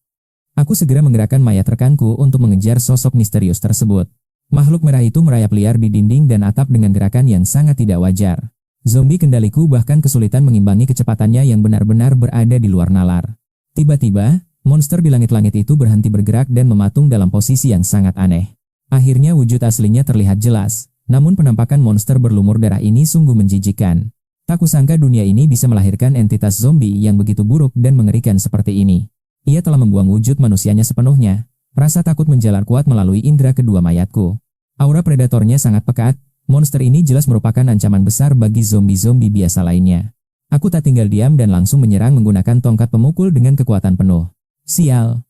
Aku segera menggerakkan mayat rekanku untuk mengejar sosok misterius tersebut. Makhluk merah itu merayap liar di dinding dan atap dengan gerakan yang sangat tidak wajar. Zombie kendaliku bahkan kesulitan mengimbangi kecepatannya yang benar-benar berada di luar nalar. Tiba-tiba, monster di langit-langit itu berhenti bergerak dan mematung dalam posisi yang sangat aneh. Akhirnya wujud aslinya terlihat jelas, namun penampakan monster berlumur darah ini sungguh menjijikkan. Tak kusangka dunia ini bisa melahirkan entitas zombie yang begitu buruk dan mengerikan seperti ini. Ia telah membuang wujud manusianya sepenuhnya. Rasa takut menjalar kuat melalui indera kedua mayatku. Aura predatornya sangat pekat. Monster ini jelas merupakan ancaman besar bagi zombie-zombie biasa lainnya. Aku tak tinggal diam dan langsung menyerang menggunakan tongkat pemukul dengan kekuatan penuh. Sial!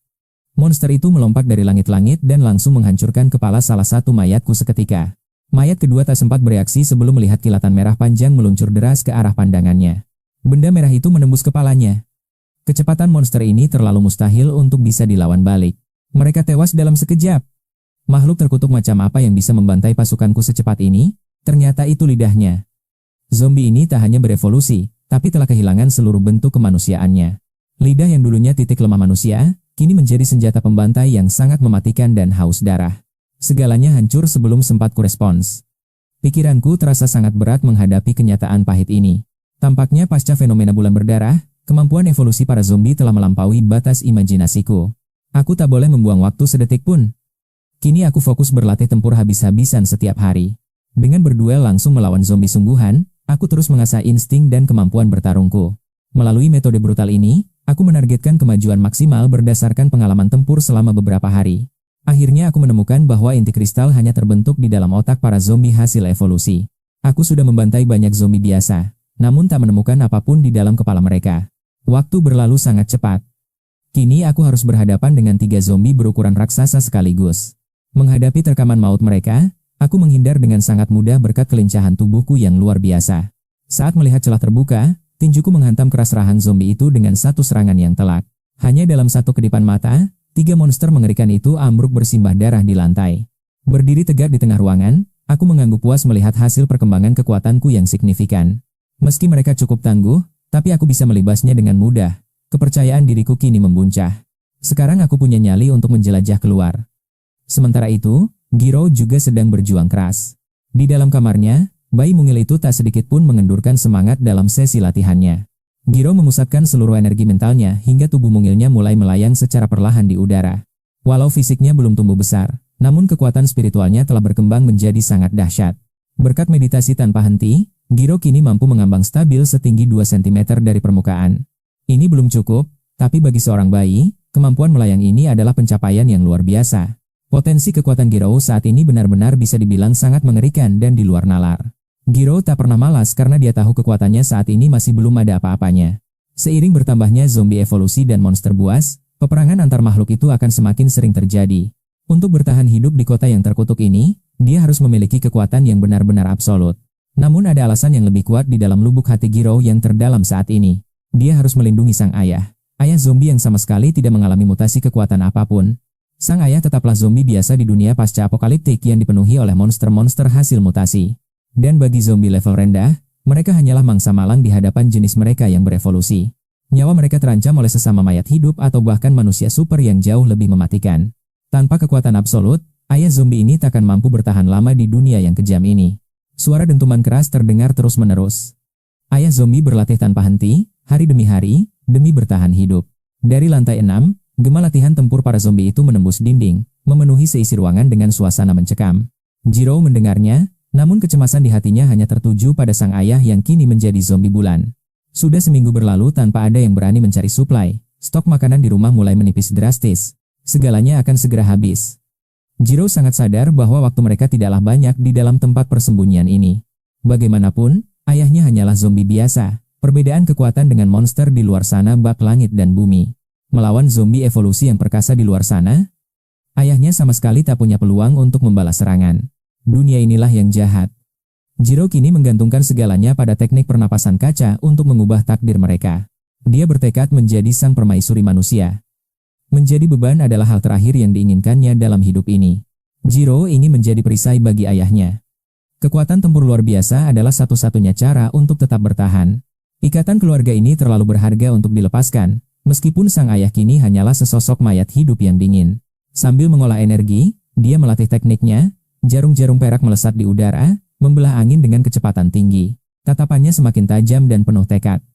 Monster itu melompat dari langit-langit dan langsung menghancurkan kepala salah satu mayatku seketika. Mayat kedua tak sempat bereaksi sebelum melihat kilatan merah panjang meluncur deras ke arah pandangannya. Benda merah itu menembus kepalanya. Kecepatan monster ini terlalu mustahil untuk bisa dilawan balik. Mereka tewas dalam sekejap. Makhluk terkutuk macam apa yang bisa membantai pasukanku secepat ini? Ternyata itu lidahnya. Zombie ini tak hanya berevolusi, tapi telah kehilangan seluruh bentuk kemanusiaannya. Lidah yang dulunya titik lemah manusia, kini menjadi senjata pembantai yang sangat mematikan dan haus darah. Segalanya hancur sebelum sempat kurespons. Pikiranku terasa sangat berat menghadapi kenyataan pahit ini. Tampaknya pasca fenomena bulan berdarah, kemampuan evolusi para zombie telah melampaui batas imajinasiku. Aku tak boleh membuang waktu sedetik pun. Kini aku fokus berlatih tempur habis-habisan setiap hari. Dengan berduel langsung melawan zombie sungguhan, aku terus mengasah insting dan kemampuan bertarungku. Melalui metode brutal ini, aku menargetkan kemajuan maksimal berdasarkan pengalaman tempur selama beberapa hari. Akhirnya aku menemukan bahwa inti kristal hanya terbentuk di dalam otak para zombie hasil evolusi. Aku sudah membantai banyak zombie biasa, namun tak menemukan apapun di dalam kepala mereka. Waktu berlalu sangat cepat. Kini aku harus berhadapan dengan 3 zombie berukuran raksasa sekaligus. Menghadapi terkaman maut mereka, aku menghindar dengan sangat mudah berkat kelincahan tubuhku yang luar biasa. Saat melihat celah terbuka, tinjuku menghantam keras rahang zombie itu dengan satu serangan yang telak. Hanya dalam satu kedipan mata, 3 monster mengerikan itu ambruk bersimbah darah di lantai. Berdiri tegak di tengah ruangan, aku mengangguk puas melihat hasil perkembangan kekuatanku yang signifikan. Meski mereka cukup tangguh, tapi aku bisa melibasnya dengan mudah. Kepercayaan diriku kini membuncah. Sekarang aku punya nyali untuk menjelajah keluar. Sementara itu, Giro juga sedang berjuang keras. Di dalam kamarnya, bayi mungil itu tak sedikit pun mengendurkan semangat dalam sesi latihannya. Giro memusatkan seluruh energi mentalnya hingga tubuh mungilnya mulai melayang secara perlahan di udara. Walau fisiknya belum tumbuh besar, namun kekuatan spiritualnya telah berkembang menjadi sangat dahsyat. Berkat meditasi tanpa henti, Giro kini mampu mengambang stabil setinggi 2 cm dari permukaan. Ini belum cukup, tapi bagi seorang bayi, kemampuan melayang ini adalah pencapaian yang luar biasa. Potensi kekuatan Giro saat ini benar-benar bisa dibilang sangat mengerikan dan di luar nalar. Giro tak pernah malas karena dia tahu kekuatannya saat ini masih belum ada apa-apanya. Seiring bertambahnya zombie evolusi dan monster buas, peperangan antar makhluk itu akan semakin sering terjadi. Untuk bertahan hidup di kota yang terkutuk ini, dia harus memiliki kekuatan yang benar-benar absolut. Namun ada alasan yang lebih kuat di dalam lubuk hati Giro yang terdalam saat ini. Dia harus melindungi sang ayah. Ayah zombie yang sama sekali tidak mengalami mutasi kekuatan apapun. Sang ayah tetaplah zombie biasa di dunia pasca-apokaliptik yang dipenuhi oleh monster-monster hasil mutasi. Dan bagi zombie level rendah, mereka hanyalah mangsa malang di hadapan jenis mereka yang berevolusi. Nyawa mereka terancam oleh sesama mayat hidup atau bahkan manusia super yang jauh lebih mematikan. Tanpa kekuatan absolut, ayah zombie ini takkan mampu bertahan lama di dunia yang kejam ini. Suara dentuman keras terdengar terus-menerus. Ayah zombie berlatih tanpa henti, hari demi hari, demi bertahan hidup. Dari lantai 6, gema latihan tempur para zombie itu menembus dinding, memenuhi seisi ruangan dengan suasana mencekam. Giro mendengarnya, namun kecemasan di hatinya hanya tertuju pada sang ayah yang kini menjadi zombie bulan. Sudah seminggu berlalu tanpa ada yang berani mencari suplai, stok makanan di rumah mulai menipis drastis. Segalanya akan segera habis. Giro sangat sadar bahwa waktu mereka tidaklah banyak di dalam tempat persembunyian ini. Bagaimanapun, ayahnya hanyalah zombie biasa. Perbedaan kekuatan dengan monster di luar sana bak langit dan bumi. Melawan zombie evolusi yang perkasa di luar sana, ayahnya sama sekali tak punya peluang untuk membalas serangan. Dunia inilah yang jahat. Giro kini menggantungkan segalanya pada teknik pernapasan kaca untuk mengubah takdir mereka. Dia bertekad menjadi sang permaisuri manusia. Menjadi beban adalah hal terakhir yang diinginkannya dalam hidup ini. Giro ingin menjadi perisai bagi ayahnya. Kekuatan tempur luar biasa adalah satu-satunya cara untuk tetap bertahan. Ikatan keluarga ini terlalu berharga untuk dilepaskan. Meskipun sang ayah kini hanyalah sesosok mayat hidup yang dingin. Sambil mengolah energi, dia melatih tekniknya, jarum-jarum perak melesat di udara, membelah angin dengan kecepatan tinggi. Tatapannya semakin tajam dan penuh tekad.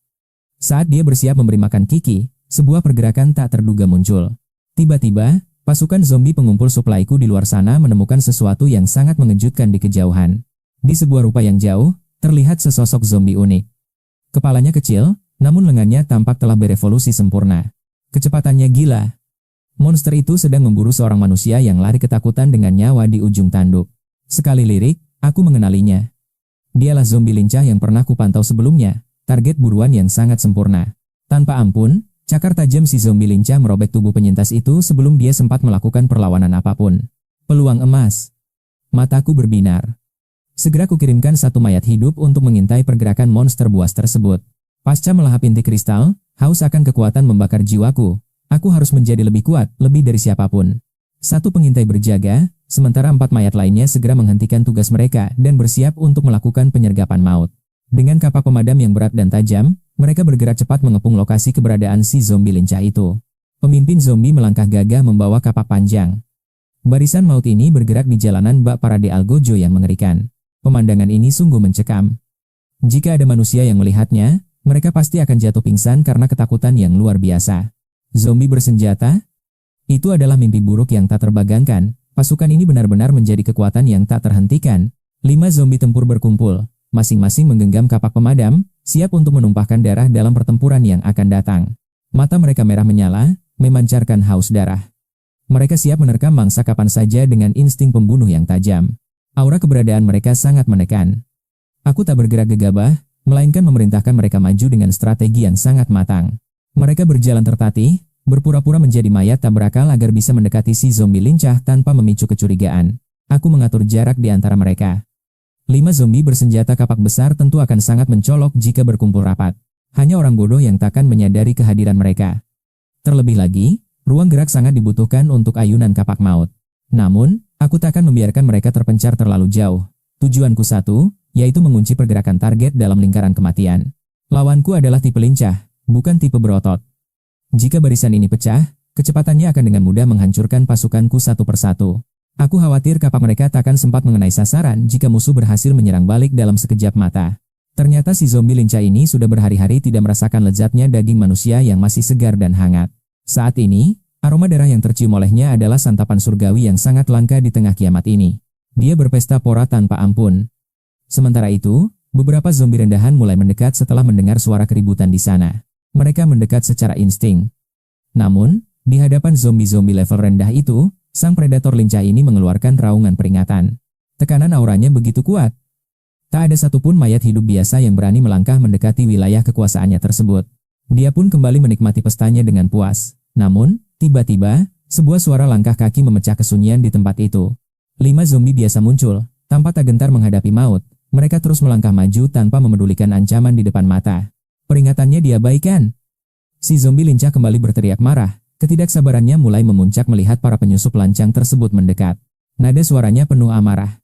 Saat dia bersiap memberi makan Kiki, sebuah pergerakan tak terduga muncul. Tiba-tiba, pasukan zombie pengumpul suplaiku di luar sana menemukan sesuatu yang sangat mengejutkan di kejauhan. Di sebuah rupa yang jauh, terlihat sesosok zombie unik. Kepalanya kecil, namun lengannya tampak telah berevolusi sempurna. Kecepatannya gila. Monster itu sedang memburu seorang manusia yang lari ketakutan dengan nyawa di ujung tanduk. Sekali lirik, aku mengenalinya. Dialah zombie lincah yang pernah kupantau sebelumnya, target buruan yang sangat sempurna. Tanpa ampun, cakar tajam si zombie lincah merobek tubuh penyintas itu sebelum dia sempat melakukan perlawanan apapun. Peluang emas. Mataku berbinar. Segera kukirimkan satu mayat hidup untuk mengintai pergerakan monster buas tersebut. Pasca melahap inti kristal, haus akan kekuatan membakar jiwaku. Aku harus menjadi lebih kuat, lebih dari siapapun. Satu pengintai berjaga, sementara 4 mayat lainnya segera menghentikan tugas mereka dan bersiap untuk melakukan penyergapan maut. Dengan kapak pemadam yang berat dan tajam, mereka bergerak cepat mengepung lokasi keberadaan si zombie lincah itu. Pemimpin zombie melangkah gagah membawa kapak panjang. Barisan maut ini bergerak di jalanan bak Parade Algojo yang mengerikan. Pemandangan ini sungguh mencekam. Jika ada manusia yang melihatnya, mereka pasti akan jatuh pingsan karena ketakutan yang luar biasa. Zombie bersenjata? Itu adalah mimpi buruk yang tak terbagangkan. Pasukan ini benar-benar menjadi kekuatan yang tak terhentikan. 5 zombie tempur berkumpul, masing-masing menggenggam kapak pemadam, siap untuk menumpahkan darah dalam pertempuran yang akan datang. Mata mereka merah menyala, memancarkan haus darah. Mereka siap menerkam mangsa kapan saja dengan insting pembunuh yang tajam. Aura keberadaan mereka sangat menekan. Aku tak bergerak gegabah, melainkan memerintahkan mereka maju dengan strategi yang sangat matang. Mereka berjalan tertatih, Berpura-pura menjadi mayat tak berakal agar bisa mendekati si zombie lincah tanpa memicu kecurigaan. Aku mengatur jarak di antara mereka. 5 zombie bersenjata kapak besar tentu akan sangat mencolok jika berkumpul rapat. Hanya orang bodoh yang takkan menyadari kehadiran mereka. Terlebih lagi, ruang gerak sangat dibutuhkan untuk ayunan kapak maut. Namun, aku takkan membiarkan mereka terpencar terlalu jauh. Tujuanku satu, yaitu mengunci pergerakan target dalam lingkaran kematian. Lawanku adalah tipe lincah, bukan tipe berotot. Jika barisan ini pecah, kecepatannya akan dengan mudah menghancurkan pasukanku satu persatu. Aku khawatir kapak mereka takkan sempat mengenai sasaran jika musuh berhasil menyerang balik dalam sekejap mata. Ternyata si zombie lincah ini sudah berhari-hari tidak merasakan lezatnya daging manusia yang masih segar dan hangat. Saat ini, aroma darah yang tercium olehnya adalah santapan surgawi yang sangat langka di tengah kiamat ini. Dia berpesta pora tanpa ampun. Sementara itu, beberapa zombie rendahan mulai mendekat setelah mendengar suara keributan di sana. Mereka mendekat secara insting. Namun, di hadapan zombie-zombie level rendah itu, sang predator lincah ini mengeluarkan raungan peringatan. Tekanan auranya begitu kuat. Tak ada satupun mayat hidup biasa yang berani melangkah mendekati wilayah kekuasaannya tersebut. Dia pun kembali menikmati pestanya dengan puas. Namun, tiba-tiba, sebuah suara langkah kaki memecah kesunyian di tempat itu. 5 zombie biasa muncul, tanpa tak gentar menghadapi maut. Mereka terus melangkah maju tanpa memedulikan ancaman di depan mata. Peringatannya diabaikan. Si zombie lincah kembali berteriak marah. Ketidaksabarannya mulai memuncak melihat para penyusup lancang tersebut mendekat. Nada suaranya penuh amarah.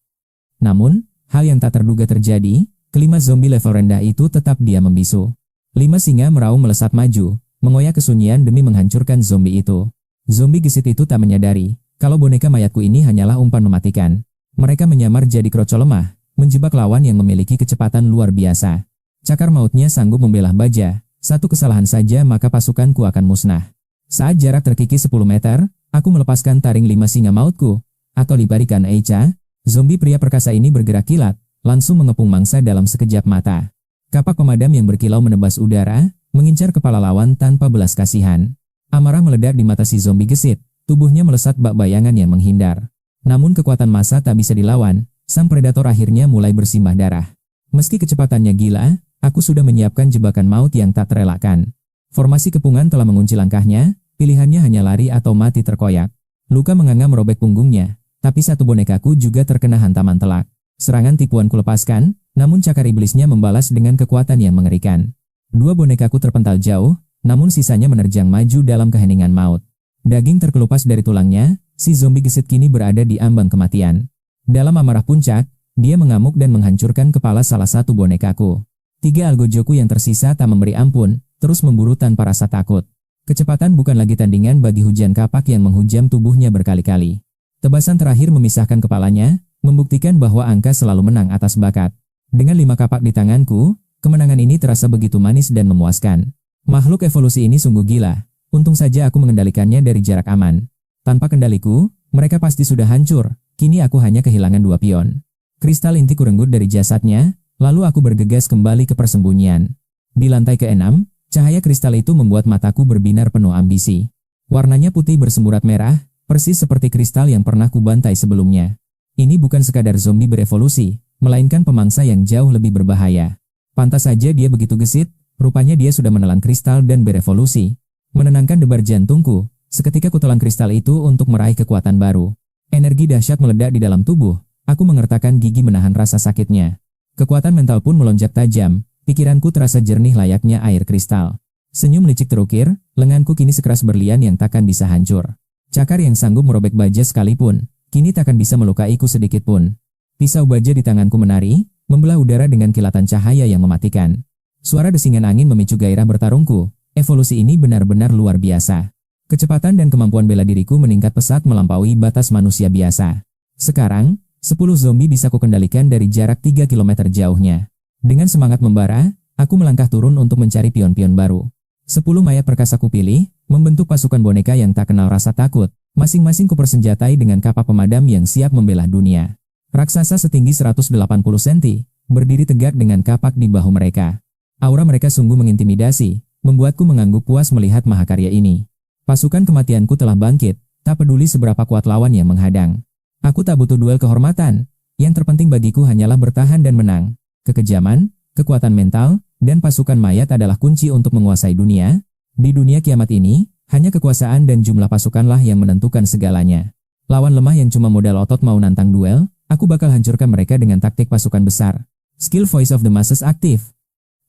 Namun, hal yang tak terduga terjadi. Kelima zombie level rendah itu tetap diam membisu. 5 singa meraung melesat maju, mengoyak kesunyian demi menghancurkan zombie itu. Zombie gesit itu tak menyadari kalau boneka mayatku ini hanyalah umpan mematikan. Mereka menyamar jadi kroco lemah, menjebak lawan yang memiliki kecepatan luar biasa. Cakar mautnya sanggup membelah baja. Satu kesalahan saja maka pasukanku akan musnah. Saat jarak terkikis 10 meter, aku melepaskan taring 5 singa mautku, atau dibarikan Eicha. Zombie pria perkasa ini bergerak kilat, langsung mengepung mangsa dalam sekejap mata. Kapak pemadam yang berkilau menebas udara, mengincar kepala lawan tanpa belas kasihan. Amarah meledak di mata si zombie gesit, tubuhnya melesat bak bayangan yang menghindar. Namun kekuatan massa tak bisa dilawan, sang predator akhirnya mulai bersimbah darah. Meski kecepatannya gila, aku sudah menyiapkan jebakan maut yang tak terelakkan. Formasi kepungan telah mengunci langkahnya, pilihannya hanya lari atau mati terkoyak. Luka menganga merobek punggungnya, tapi satu bonekaku juga terkena hantaman telak. Serangan tipuanku lepaskan, namun cakar iblisnya membalas dengan kekuatan yang mengerikan. 2 bonekaku terpental jauh, namun sisanya menerjang maju dalam keheningan maut. Daging terkelupas dari tulangnya, si zombie gesit kini berada di ambang kematian. Dalam amarah puncak, dia mengamuk dan menghancurkan kepala salah satu bonekaku. 3 algojoku yang tersisa tak memberi ampun, terus memburu tanpa rasa takut. Kecepatan bukan lagi tandingan bagi hujan kapak yang menghujam tubuhnya berkali-kali. Tebasan terakhir memisahkan kepalanya, membuktikan bahwa angka selalu menang atas bakat. Dengan 5 kapak di tanganku, kemenangan ini terasa begitu manis dan memuaskan. Makhluk evolusi ini sungguh gila. Untung saja aku mengendalikannya dari jarak aman. Tanpa kendaliku, mereka pasti sudah hancur. Kini aku hanya kehilangan 2 pion. Kristal inti kurenggut dari jasadnya, lalu aku bergegas kembali ke persembunyian. Di lantai ke-6, cahaya kristal itu membuat mataku berbinar penuh ambisi. Warnanya putih bersemurat merah, persis seperti kristal yang pernah kubantai sebelumnya. Ini bukan sekadar zombie berevolusi, melainkan pemangsa yang jauh lebih berbahaya. Pantas saja dia begitu gesit, rupanya dia sudah menelan kristal dan berevolusi. Menenangkan debar jantungku, seketika kutelan kristal itu untuk meraih kekuatan baru. Energi dahsyat meledak di dalam tubuh, aku mengertakkan gigi menahan rasa sakitnya. Kekuatan mental pun melonjak tajam, pikiranku terasa jernih layaknya air kristal. Senyum licik terukir, lenganku kini sekeras berlian yang takkan bisa hancur. Cakar yang sanggup merobek baja sekalipun, kini takkan bisa melukaiku sedikit pun. Pisau baja di tanganku menari, membelah udara dengan kilatan cahaya yang mematikan. Suara desingan angin memicu gairah bertarungku, evolusi ini benar-benar luar biasa. Kecepatan dan kemampuan bela diriku meningkat pesat melampaui batas manusia biasa. Sekarang, 10 zombie bisa kukendalikan dari jarak 3 km jauhnya. Dengan semangat membara, aku melangkah turun untuk mencari pion-pion baru. 10 mayat perkasa kupilih, membentuk pasukan boneka yang tak kenal rasa takut. Masing-masing kupersenjatai dengan kapak pemadam yang siap membela dunia. Raksasa setinggi 180 cm, berdiri tegak dengan kapak di bahu mereka. Aura mereka sungguh mengintimidasi, membuatku mengangguk puas melihat mahakarya ini. Pasukan kematianku telah bangkit, tak peduli seberapa kuat lawan yang menghadang. Aku tak butuh duel kehormatan, yang terpenting bagiku hanyalah bertahan dan menang. Kekejaman, kekuatan mental, dan pasukan mayat adalah kunci untuk menguasai dunia. Di dunia kiamat ini, Hanya kekuasaan dan jumlah pasukanlah yang menentukan segalanya. Lawan lemah yang cuma modal otot mau nantang duel, aku bakal hancurkan mereka dengan taktik pasukan besar. Skill Voice of the Masses aktif.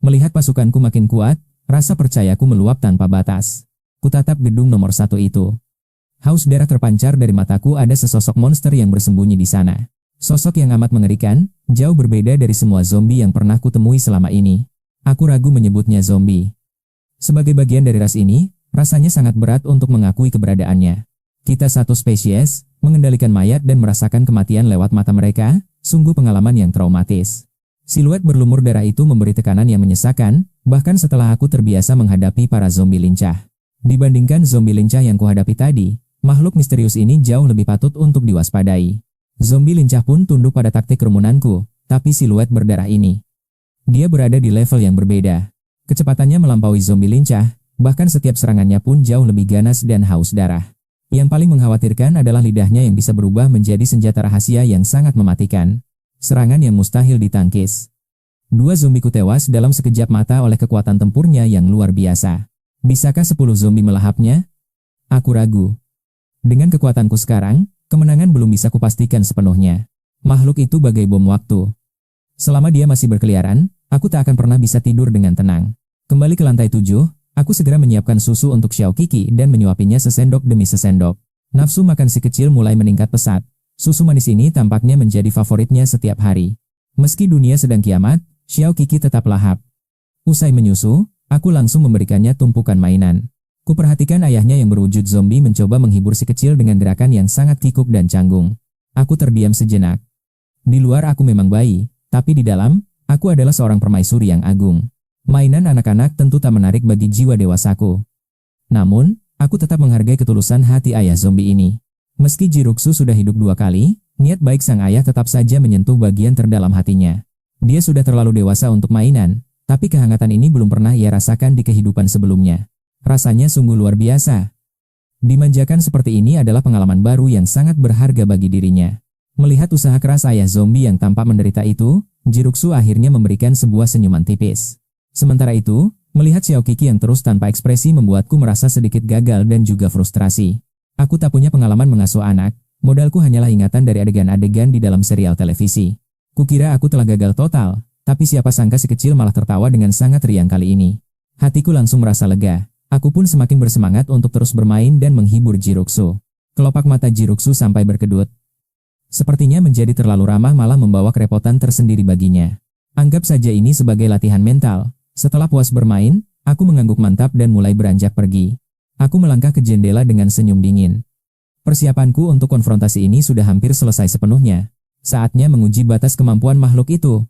Melihat pasukanku makin kuat, rasa percayaku meluap tanpa batas. Kutatap gedung nomor 1 itu. Haus darah terpancar dari mataku. Ada sesosok monster yang bersembunyi di sana. Sosok yang amat mengerikan, jauh berbeda dari semua zombie yang pernah kutemui selama ini. Aku ragu menyebutnya zombie. Sebagai bagian dari ras ini, rasanya sangat berat untuk mengakui keberadaannya. Kita satu spesies, mengendalikan mayat dan merasakan kematian lewat mata mereka, sungguh pengalaman yang traumatis. Siluet berlumur darah itu memberi tekanan yang menyesakan, bahkan setelah aku terbiasa menghadapi para zombie lincah. Dibandingkan zombie lincah yang kuhadapi tadi, makhluk misterius ini jauh lebih patut untuk diwaspadai. Zombie lincah pun tunduk pada taktik kerumunanku, tapi siluet berdarah ini. Dia berada di level yang berbeda. Kecepatannya melampaui zombie lincah, bahkan setiap serangannya pun jauh lebih ganas dan haus darah. Yang paling mengkhawatirkan adalah lidahnya yang bisa berubah menjadi senjata rahasia yang sangat mematikan. Serangan yang mustahil ditangkis. 2 zombiku tewas dalam sekejap mata oleh kekuatan tempurnya yang luar biasa. Bisakah 10 zombie melahapnya? Aku ragu. Dengan kekuatanku sekarang, kemenangan belum bisa kupastikan sepenuhnya. Makhluk itu bagai bom waktu. Selama dia masih berkeliaran, aku tak akan pernah bisa tidur dengan tenang. Kembali ke lantai 7, aku segera menyiapkan susu untuk Xiao Kiki dan menyuapinya sesendok demi sesendok. Nafsu makan si kecil mulai meningkat pesat. Susu manis ini tampaknya menjadi favoritnya setiap hari. Meski dunia sedang kiamat, Xiao Kiki tetap lahap. Usai menyusu, aku langsung memberikannya tumpukan mainan. Kuperhatikan ayahnya yang berwujud zombie mencoba menghibur si kecil dengan gerakan yang sangat kikuk dan canggung. Aku terdiam sejenak. Di luar aku memang bayi, tapi di dalam, aku adalah seorang permaisuri yang agung. Mainan anak-anak tentu tak menarik bagi jiwa dewasaku. Namun, aku tetap menghargai ketulusan hati ayah zombie ini. Meski Jiruksu sudah hidup 2 kali, niat baik sang ayah tetap saja menyentuh bagian terdalam hatinya. Dia sudah terlalu dewasa untuk mainan, tapi kehangatan ini belum pernah ia rasakan di kehidupan sebelumnya. Rasanya sungguh luar biasa. Dimanjakan seperti ini adalah pengalaman baru yang sangat berharga bagi dirinya. Melihat usaha keras ayah zombie yang tampak menderita itu, Jiruksu akhirnya memberikan sebuah senyuman tipis. Sementara itu, melihat Xiao Kiki yang terus tanpa ekspresi membuatku merasa sedikit gagal dan juga frustrasi. Aku tak punya pengalaman mengasuh anak, modalku hanyalah ingatan dari adegan-adegan di dalam serial televisi. Kukira aku telah gagal total, tapi siapa sangka si kecil malah tertawa dengan sangat riang kali ini. Hatiku langsung merasa lega. Aku pun semakin bersemangat untuk terus bermain dan menghibur Jiruksu. Kelopak mata Jiruksu sampai berkedut. Sepertinya menjadi terlalu ramah malah membawa kerepotan tersendiri baginya. Anggap saja ini sebagai latihan mental. Setelah puas bermain, aku mengangguk mantap dan mulai beranjak pergi. Aku melangkah ke jendela dengan senyum dingin. Persiapanku untuk konfrontasi ini sudah hampir selesai sepenuhnya. Saatnya menguji batas kemampuan makhluk itu.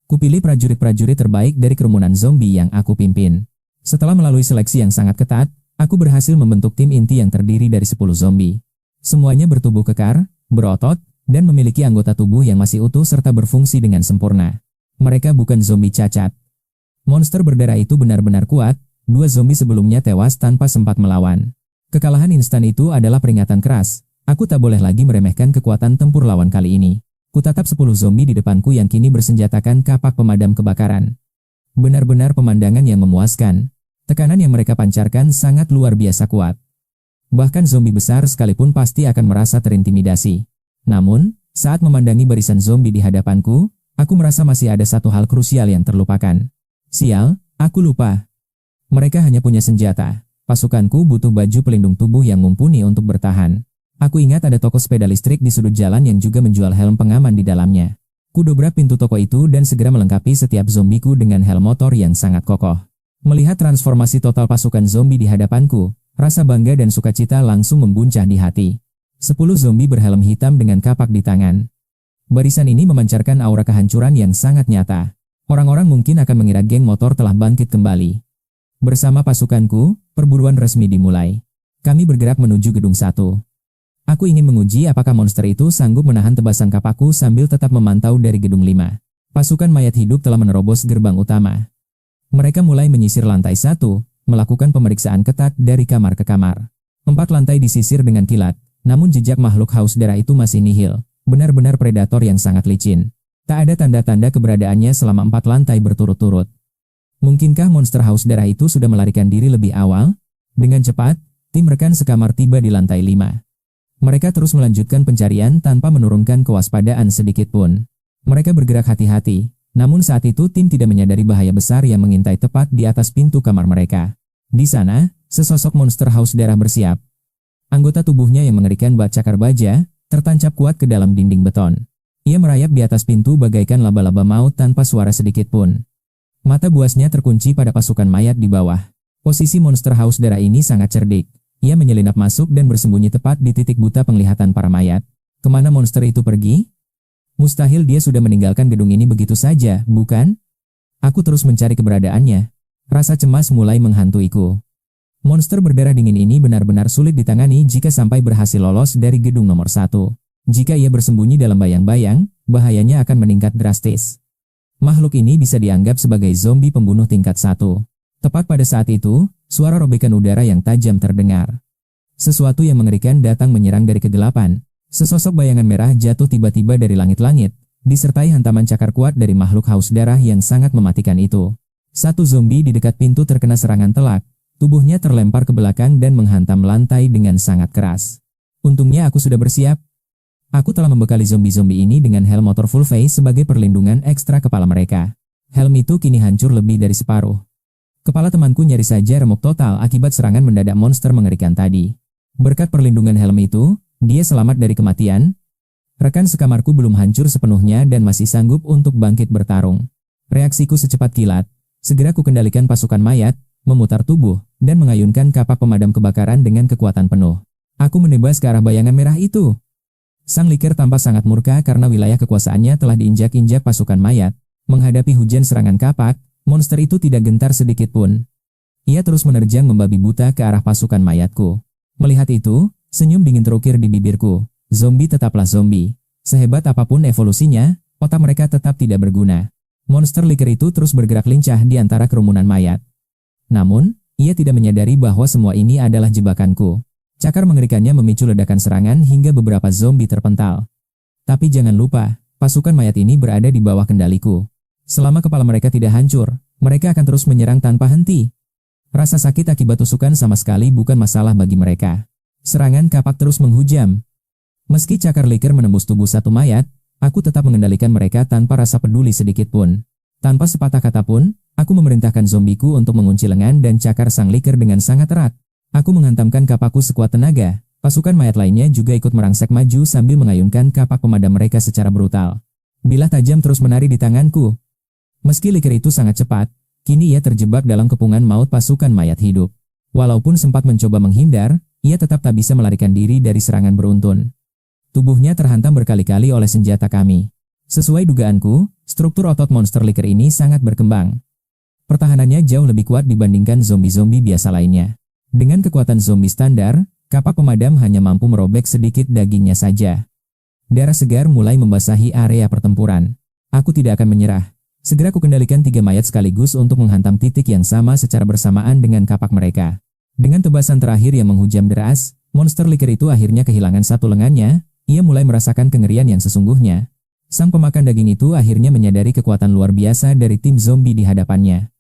Kupilih prajurit-prajurit terbaik dari kerumunan zombie yang aku pimpin. Setelah melalui seleksi yang sangat ketat, aku berhasil membentuk tim inti yang terdiri dari 10 zombie. Semuanya bertubuh kekar, berotot, dan memiliki anggota tubuh yang masih utuh serta berfungsi dengan sempurna. Mereka bukan zombie cacat. Monster berdarah itu benar-benar kuat, 2 zombie sebelumnya tewas tanpa sempat melawan. Kekalahan instan itu adalah peringatan keras. Aku tak boleh lagi meremehkan kekuatan tempur lawan kali ini. Kutatap 10 zombie di depanku yang kini bersenjatakan kapak pemadam kebakaran. Benar-benar pemandangan yang memuaskan. Tekanan yang mereka pancarkan sangat luar biasa kuat. Bahkan zombie besar sekalipun pasti akan merasa terintimidasi. Namun, saat memandangi barisan zombie di hadapanku, aku merasa masih ada satu hal krusial yang terlupakan. Sial, aku lupa. Mereka hanya punya senjata. Pasukanku butuh baju pelindung tubuh yang mumpuni untuk bertahan. Aku ingat ada toko sepeda listrik di sudut jalan yang juga menjual helm pengaman di dalamnya. Kudobrak pintu toko itu dan segera melengkapi setiap zombiku dengan helm motor yang sangat kokoh. Melihat transformasi total pasukan zombie di hadapanku, rasa bangga dan sukacita langsung membuncah di hati. 10 zombie berhelm hitam dengan kapak di tangan. Barisan ini memancarkan aura kehancuran yang sangat nyata. Orang-orang mungkin akan mengira geng motor telah bangkit kembali. Bersama pasukanku, perburuan resmi dimulai. Kami bergerak menuju gedung 1. Aku ingin menguji apakah monster itu sanggup menahan tebasan kapakku sambil tetap memantau dari gedung 5. Pasukan mayat hidup telah menerobos gerbang utama. Mereka mulai menyisir lantai 1, melakukan pemeriksaan ketat dari kamar ke kamar. 4 lantai disisir dengan kilat, namun jejak makhluk haus darah itu masih nihil. Benar-benar predator yang sangat licin. Tak ada tanda-tanda keberadaannya selama 4 lantai berturut-turut. Mungkinkah monster haus darah itu sudah melarikan diri lebih awal? Dengan cepat, Tim rekan sekamar tiba di lantai 5. Mereka terus melanjutkan pencarian tanpa menurunkan kewaspadaan sedikit pun. Mereka bergerak hati-hati, namun saat itu tim tidak menyadari bahaya besar yang mengintai tepat di atas pintu kamar mereka. Di sana, sesosok monster haus darah bersiap. Anggota tubuhnya yang mengerikan bak cakar baja, tertancap kuat ke dalam dinding beton. Ia merayap di atas pintu bagaikan laba-laba maut tanpa suara sedikit pun. Mata buasnya terkunci pada pasukan mayat di bawah. Posisi monster haus darah ini sangat cerdik. Ia menyelinap masuk dan bersembunyi tepat di titik buta penglihatan para mayat. Kemana monster itu pergi? Mustahil dia sudah meninggalkan gedung ini begitu saja, bukan? Aku terus mencari keberadaannya. Rasa cemas mulai menghantuiku. Monster berdarah dingin ini benar-benar sulit ditangani jika sampai berhasil lolos dari gedung nomor 1. Jika ia bersembunyi dalam bayang-bayang, bahayanya akan meningkat drastis. Makhluk ini bisa dianggap sebagai zombie pembunuh tingkat 1. Tepat pada saat itu, suara robekan udara yang tajam terdengar. Sesuatu yang mengerikan datang menyerang dari kegelapan. Sesosok bayangan merah jatuh tiba-tiba dari langit-langit, disertai hantaman cakar kuat dari makhluk haus darah yang sangat mematikan itu. Satu zombie di dekat pintu terkena serangan telak. Tubuhnya terlempar ke belakang dan menghantam lantai dengan sangat keras. Untungnya aku sudah bersiap. Aku telah membekali zombie-zombie ini dengan helm motor full face sebagai perlindungan ekstra kepala mereka. Helm itu kini hancur lebih dari separuh. Kepala temanku nyaris saja remuk total akibat serangan mendadak monster mengerikan tadi. Berkat perlindungan helm itu, dia selamat dari kematian. Rekan sekamarku belum hancur sepenuhnya dan masih sanggup untuk bangkit bertarung. Reaksiku secepat kilat. Segera ku kendalikan pasukan mayat, memutar tubuh, dan mengayunkan kapak pemadam kebakaran dengan kekuatan penuh. Aku menebas ke arah bayangan merah itu. Sang Liker tampak sangat murka karena wilayah kekuasaannya telah diinjak-injak pasukan mayat. Menghadapi hujan serangan kapak, monster itu tidak gentar sedikit pun. Ia terus menerjang membabi buta ke arah pasukan mayatku. Melihat itu, senyum dingin terukir di bibirku. Zombie tetaplah zombie. Sehebat apapun evolusinya, otak mereka tetap tidak berguna. Monster Liker itu terus bergerak lincah di antara kerumunan mayat. Namun, ia tidak menyadari bahwa semua ini adalah jebakanku. Cakar mengerikannya memicu ledakan serangan hingga beberapa zombie terpental. Tapi jangan lupa, pasukan mayat ini berada di bawah kendaliku. Selama kepala mereka tidak hancur, mereka akan terus menyerang tanpa henti. Rasa sakit akibat tusukan sama sekali bukan masalah bagi mereka. Serangan kapak terus menghujam. Meski cakar Liker menembus tubuh satu mayat, aku tetap mengendalikan mereka tanpa rasa peduli sedikit pun. Tanpa sepatah kata pun, aku memerintahkan zombiku untuk mengunci lengan dan cakar sang Liker dengan sangat erat. Aku menghantamkan kapakku sekuat tenaga. Pasukan mayat lainnya juga ikut merangsek maju sambil mengayunkan kapak pemadam mereka secara brutal. Bilah tajam terus menari di tanganku. Meski Liker itu sangat cepat, kini ia terjebak dalam kepungan maut pasukan mayat hidup. Walaupun sempat mencoba menghindar, ia tetap tak bisa melarikan diri dari serangan beruntun. Tubuhnya terhantam berkali-kali oleh senjata kami. Sesuai dugaanku, struktur otot monster Liker ini sangat berkembang. Pertahanannya jauh lebih kuat dibandingkan zombie-zombie biasa lainnya. Dengan kekuatan zombie standar, kapak pemadam hanya mampu merobek sedikit dagingnya saja. Darah segar mulai membasahi area pertempuran. Aku tidak akan menyerah. Segera ku kendalikan 3 mayat sekaligus untuk menghantam titik yang sama secara bersamaan dengan kapak mereka. Dengan tebasan terakhir yang menghujam deras, monster Liker itu akhirnya kehilangan satu lengannya. Ia mulai merasakan kengerian yang sesungguhnya. Sang pemakan daging itu akhirnya menyadari kekuatan luar biasa dari tim zombie di hadapannya.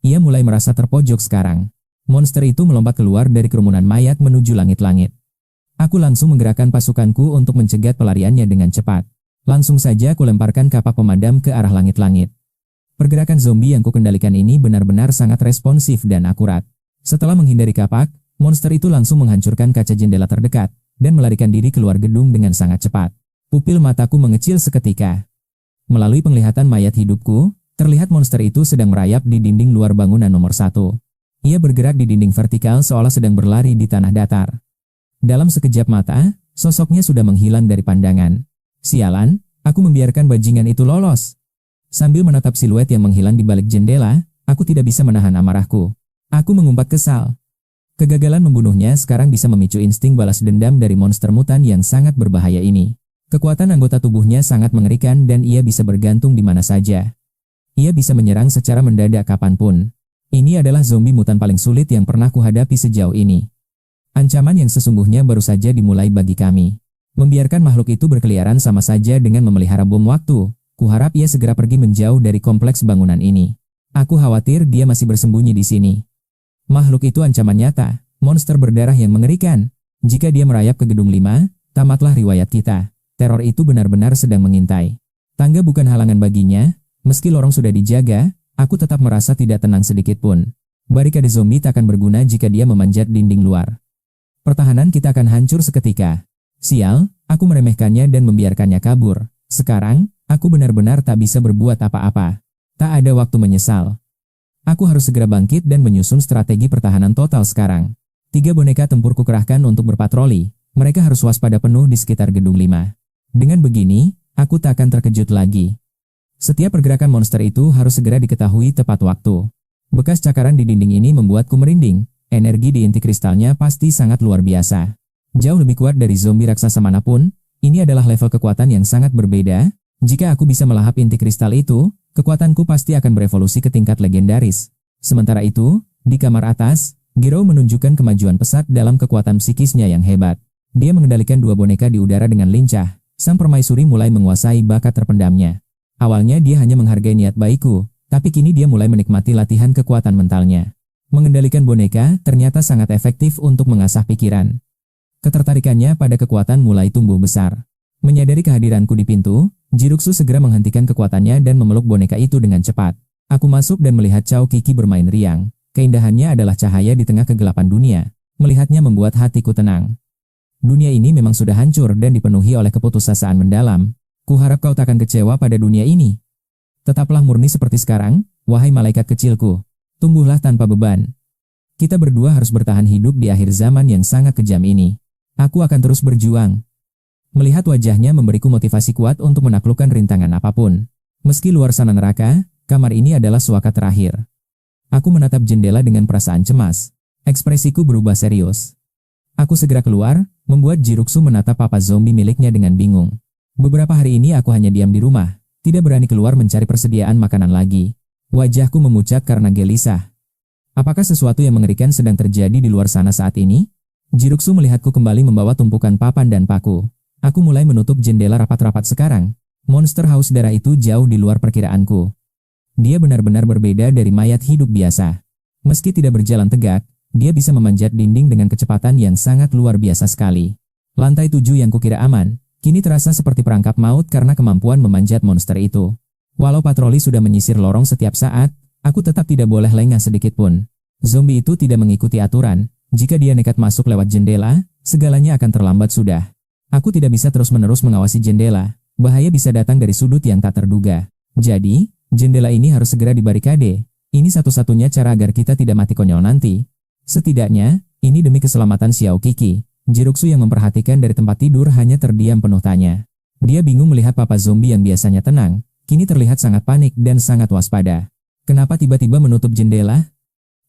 Ia mulai merasa terpojok sekarang. Monster itu melompat keluar dari kerumunan mayat menuju langit-langit. Aku langsung menggerakkan pasukanku untuk mencegat pelariannya dengan cepat. Langsung saja aku lemparkan kapak pemadam ke arah langit-langit. Pergerakan zombie yang kukendalikan ini benar-benar sangat responsif dan akurat. Setelah menghindari kapak, monster itu langsung menghancurkan kaca jendela terdekat dan melarikan diri keluar gedung dengan sangat cepat. Pupil mataku mengecil seketika. Melalui penglihatan mayat hidupku, terlihat monster itu sedang merayap di dinding luar bangunan nomor 1. Ia bergerak di dinding vertikal seolah sedang berlari di tanah datar. Dalam sekejap mata, sosoknya sudah menghilang dari pandangan. Sialan, aku membiarkan bajingan itu lolos. Sambil menatap siluet yang menghilang di balik jendela, aku tidak bisa menahan amarahku. Aku mengumpat kesal. Kegagalan membunuhnya sekarang bisa memicu insting balas dendam dari monster mutan yang sangat berbahaya ini. Kekuatan anggota tubuhnya sangat mengerikan dan ia bisa bergantung di mana saja. Ia bisa menyerang secara mendadak kapanpun. Ini adalah zombie mutan paling sulit yang pernah kuhadapi sejauh ini. Ancaman yang sesungguhnya baru saja dimulai bagi kami. Membiarkan makhluk itu berkeliaran sama saja dengan memelihara bom waktu. Kuharap ia segera pergi menjauh dari kompleks bangunan ini. Aku khawatir dia masih bersembunyi di sini. Makhluk itu ancaman nyata, Monster berdarah yang mengerikan. Jika dia merayap ke gedung 5, tamatlah riwayat kita. Teror itu benar-benar sedang mengintai. Tangga bukan halangan baginya, meski lorong sudah dijaga, aku tetap merasa tidak tenang sedikit pun. Barikade zombie takkan berguna jika dia memanjat dinding luar. Pertahanan kita akan hancur seketika. Sial, aku meremehkannya dan membiarkannya kabur. Sekarang, aku benar-benar tak bisa berbuat apa-apa. Tak ada waktu menyesal. Aku harus segera bangkit dan menyusun strategi pertahanan total sekarang. 3 boneka tempur kukerahkan untuk berpatroli. Mereka harus waspada penuh di sekitar gedung 5. Dengan begini, aku tak akan terkejut lagi. Setiap pergerakan monster itu harus segera diketahui tepat waktu. Bekas cakaran di dinding ini membuatku merinding. Energi di inti kristalnya pasti sangat luar biasa. Jauh lebih kuat dari zombie raksasa manapun, ini adalah level kekuatan yang sangat berbeda. Jika aku bisa melahap inti kristal itu, kekuatanku pasti akan berevolusi ke tingkat legendaris. Sementara itu, di kamar atas, Giro menunjukkan kemajuan pesat dalam kekuatan psikisnya yang hebat. Dia mengendalikan 2 boneka di udara dengan lincah. Sang permaisuri mulai menguasai bakat terpendamnya. Awalnya dia hanya menghargai niat baikku, tapi kini dia mulai menikmati latihan kekuatan mentalnya. Mengendalikan boneka ternyata sangat efektif untuk mengasah pikiran. Ketertarikannya pada kekuatan mulai tumbuh besar. Menyadari kehadiranku di pintu, Jiruksu segera menghentikan kekuatannya dan memeluk boneka itu dengan cepat. Aku masuk dan melihat Cao Kiki bermain riang. Keindahannya adalah cahaya di tengah kegelapan dunia. Melihatnya membuat hatiku tenang. Dunia ini memang sudah hancur dan dipenuhi oleh keputusasaan mendalam. Kuharap kau takkan kecewa pada dunia ini. Tetaplah murni seperti sekarang, wahai malaikat kecilku. Tumbuhlah tanpa beban. Kita berdua harus bertahan hidup di akhir zaman yang sangat kejam ini. Aku akan terus berjuang. Melihat wajahnya memberiku motivasi kuat untuk menaklukkan rintangan apapun. Meski luar sana neraka, kamar ini adalah suaka terakhir. Aku menatap jendela dengan perasaan cemas. Ekspresiku berubah serius. Aku segera keluar, membuat Jiruksu menatap papa zombie miliknya dengan bingung. Beberapa hari ini aku hanya diam di rumah, tidak berani keluar mencari persediaan makanan lagi. Wajahku memucat karena gelisah. Apakah sesuatu yang mengerikan sedang terjadi di luar sana saat ini? Jiruksu melihatku kembali membawa tumpukan papan dan paku. Aku mulai menutup jendela rapat-rapat sekarang. Monster haus darah itu jauh di luar perkiraanku. Dia benar-benar berbeda dari mayat hidup biasa. Meski tidak berjalan tegak, dia bisa memanjat dinding dengan kecepatan yang sangat luar biasa sekali. Lantai 7 yang kukira aman, kini terasa seperti perangkap maut karena kemampuan memanjat monster itu. Walau patroli sudah menyisir lorong setiap saat, aku tetap tidak boleh lengah sedikit pun. Zombie itu tidak mengikuti aturan. Jika dia nekat masuk lewat jendela, segalanya akan terlambat sudah. Aku tidak bisa terus-menerus mengawasi jendela. Bahaya bisa datang dari sudut yang tak terduga. Jadi, jendela ini harus segera dibarikade. Ini satu-satunya cara agar kita tidak mati konyol nanti. Setidaknya, ini demi keselamatan Xiao Kiki. Jiruksu yang memperhatikan dari tempat tidur hanya terdiam penuh tanya. Dia bingung melihat papa zombie yang biasanya tenang, kini terlihat sangat panik dan sangat waspada. Kenapa tiba-tiba menutup jendela?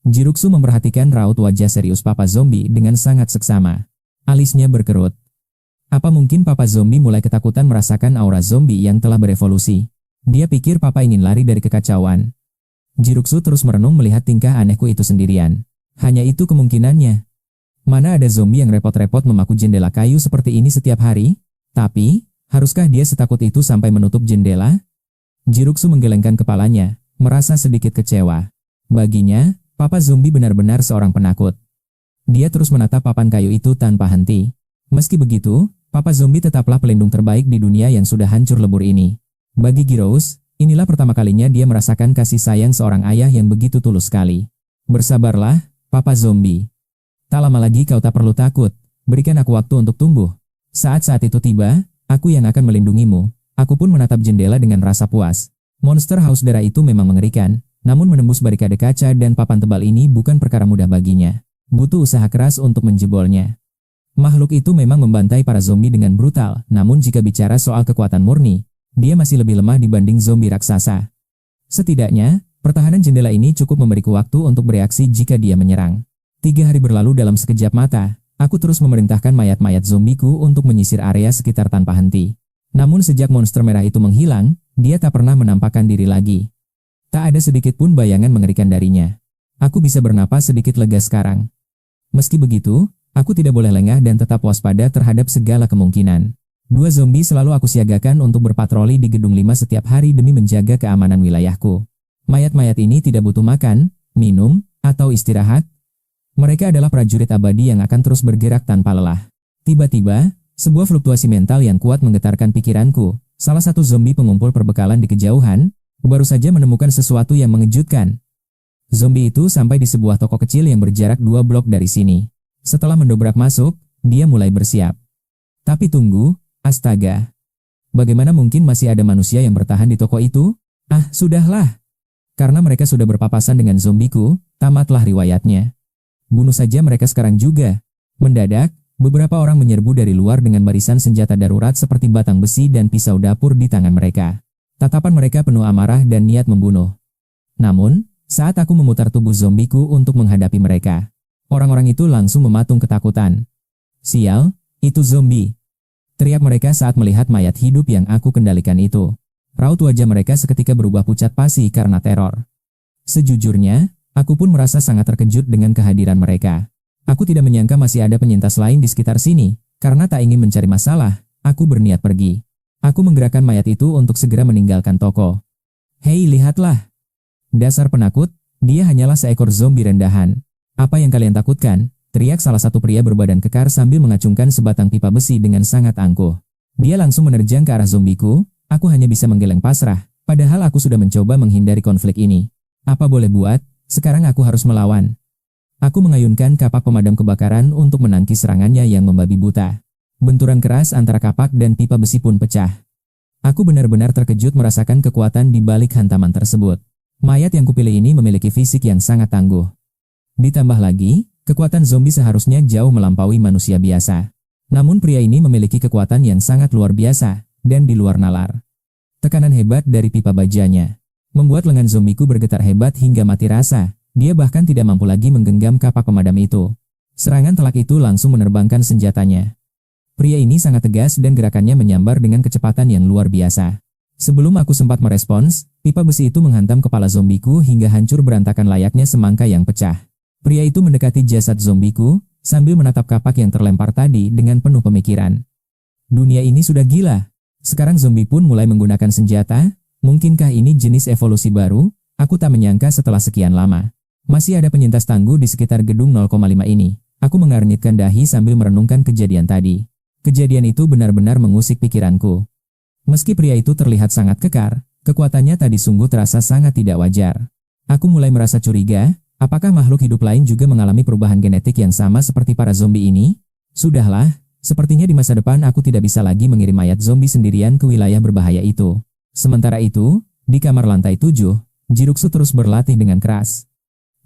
Jiruksu memperhatikan raut wajah serius papa zombie dengan sangat seksama. Alisnya berkerut. Apa mungkin papa zombie mulai ketakutan merasakan aura zombie yang telah berevolusi? Dia pikir papa ingin lari dari kekacauan. Jiruksu terus merenung melihat tingkah anehku itu sendirian. Hanya itu kemungkinannya. Mana ada zombie yang repot-repot memaku jendela kayu seperti ini setiap hari? Tapi, haruskah dia setakut itu sampai menutup jendela? Jiruksu menggelengkan kepalanya, merasa sedikit kecewa. Baginya, papa zombie benar-benar seorang penakut. Dia terus menatap papan kayu itu tanpa henti. Meski begitu, papa zombie tetaplah pelindung terbaik di dunia yang sudah hancur lebur ini. Bagi Girous, inilah pertama kalinya dia merasakan kasih sayang seorang ayah yang begitu tulus sekali. Bersabarlah, papa zombie. Tak lama lagi kau tak perlu takut, berikan aku waktu untuk tumbuh. Saat-saat itu tiba, aku yang akan melindungimu. Aku pun menatap jendela dengan rasa puas. Monster haus darah itu memang mengerikan, namun menembus barikade kaca dan papan tebal ini bukan perkara mudah baginya. Butuh usaha keras untuk menjebolnya. Makhluk itu memang membantai para zombie dengan brutal, namun jika bicara soal kekuatan murni, dia masih lebih lemah dibanding zombie raksasa. Setidaknya, pertahanan jendela ini cukup memberiku waktu untuk bereaksi jika dia menyerang. 3 hari berlalu dalam sekejap mata, aku terus memerintahkan mayat-mayat zombiku untuk menyisir area sekitar tanpa henti. Namun sejak monster merah itu menghilang, dia tak pernah menampakkan diri lagi. Tak ada sedikit pun bayangan mengerikan darinya. Aku bisa bernapas sedikit lega sekarang. Meski begitu, aku tidak boleh lengah dan tetap waspada terhadap segala kemungkinan. 2 zombie selalu aku siagakan untuk berpatroli di gedung 5 setiap hari demi menjaga keamanan wilayahku. Mayat-mayat ini tidak butuh makan, minum, atau istirahat. Mereka adalah prajurit abadi yang akan terus bergerak tanpa lelah. Tiba-tiba, sebuah fluktuasi mental yang kuat menggetarkan pikiranku. Salah satu zombie pengumpul perbekalan di kejauhan, baru saja menemukan sesuatu yang mengejutkan. Zombie itu sampai di sebuah toko kecil yang berjarak 2 blok dari sini. Setelah mendobrak masuk, dia mulai bersiap. Tapi tunggu, astaga. Bagaimana mungkin masih ada manusia yang bertahan di toko itu? Ah, sudahlah. Karena mereka sudah berpapasan dengan zombiku, tamatlah riwayatnya. Bunuh saja mereka sekarang juga. Mendadak, beberapa orang menyerbu dari luar dengan barisan senjata darurat seperti batang besi dan pisau dapur di tangan mereka. Tatapan mereka penuh amarah dan niat membunuh. Namun, saat aku memutar tubuh zombiku untuk menghadapi mereka, orang-orang itu langsung mematung ketakutan. Sial, itu zombie. Teriak mereka saat melihat mayat hidup yang aku kendalikan itu. Raut wajah mereka seketika berubah pucat pasi karena teror. Sejujurnya, aku pun merasa sangat terkejut dengan kehadiran mereka. Aku tidak menyangka masih ada penyintas lain di sekitar sini. Karena tak ingin mencari masalah, aku berniat pergi. Aku menggerakkan mayat itu untuk segera meninggalkan toko. Hei, lihatlah. Dasar penakut, dia hanyalah seekor zombie rendahan. Apa yang kalian takutkan? Teriak salah satu pria berbadan kekar sambil mengacungkan sebatang pipa besi dengan sangat angkuh. Dia langsung menerjang ke arah zombiku. Aku hanya bisa menggeleng pasrah, padahal aku sudah mencoba menghindari konflik ini. Apa boleh buat? Sekarang aku harus melawan. Aku mengayunkan kapak pemadam kebakaran untuk menangkis serangannya yang membabi buta. Benturan keras antara kapak dan pipa besi pun pecah. Aku benar-benar terkejut merasakan kekuatan di balik hantaman tersebut. Mayat yang kupilih ini memiliki fisik yang sangat tangguh. Ditambah lagi, kekuatan zombie seharusnya jauh melampaui manusia biasa. Namun pria ini memiliki kekuatan yang sangat luar biasa, dan di luar nalar. Tekanan hebat dari pipa bajanya membuat lengan zombiku bergetar hebat hingga mati rasa. Dia bahkan tidak mampu lagi menggenggam kapak pemadam itu. Serangan telak itu langsung menerbangkan senjatanya. Pria ini sangat tegas dan gerakannya menyambar dengan kecepatan yang luar biasa. Sebelum aku sempat merespons, pipa besi itu menghantam kepala zombiku hingga hancur berantakan layaknya semangka yang pecah. Pria itu mendekati jasad zombiku, sambil menatap kapak yang terlempar tadi dengan penuh pemikiran. Dunia ini sudah gila. Sekarang zombie pun mulai menggunakan senjata. Mungkinkah ini jenis evolusi baru? Aku tak menyangka setelah sekian lama. Masih ada penyintas tangguh di sekitar gedung 0,5 ini. Aku mengarnyitkan dahi sambil merenungkan kejadian tadi. Kejadian itu benar-benar mengusik pikiranku. Meski pria itu terlihat sangat kekar, kekuatannya tadi sungguh terasa sangat tidak wajar. Aku mulai merasa curiga, apakah makhluk hidup lain juga mengalami perubahan genetik yang sama seperti para zombie ini? Sudahlah, sepertinya di masa depan aku tidak bisa lagi mengirim mayat zombie sendirian ke wilayah berbahaya itu. Sementara itu, di kamar lantai 7, Jiruksu terus berlatih dengan keras.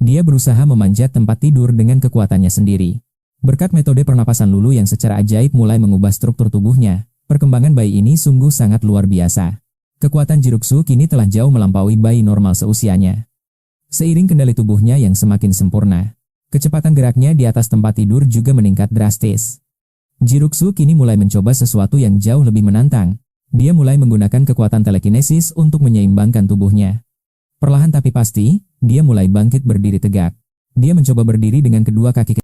Dia berusaha memanjat tempat tidur dengan kekuatannya sendiri. Berkat metode pernapasan lulu yang secara ajaib mulai mengubah struktur tubuhnya, perkembangan bayi ini sungguh sangat luar biasa. Kekuatan Jiruksu kini telah jauh melampaui bayi normal seusianya. Seiring kendali tubuhnya yang semakin sempurna, kecepatan geraknya di atas tempat tidur juga meningkat drastis. Jiruksu kini mulai mencoba sesuatu yang jauh lebih menantang. Dia mulai menggunakan kekuatan telekinesis untuk menyeimbangkan tubuhnya. Perlahan tapi pasti, dia mulai bangkit berdiri tegak. Dia mencoba berdiri dengan kedua kaki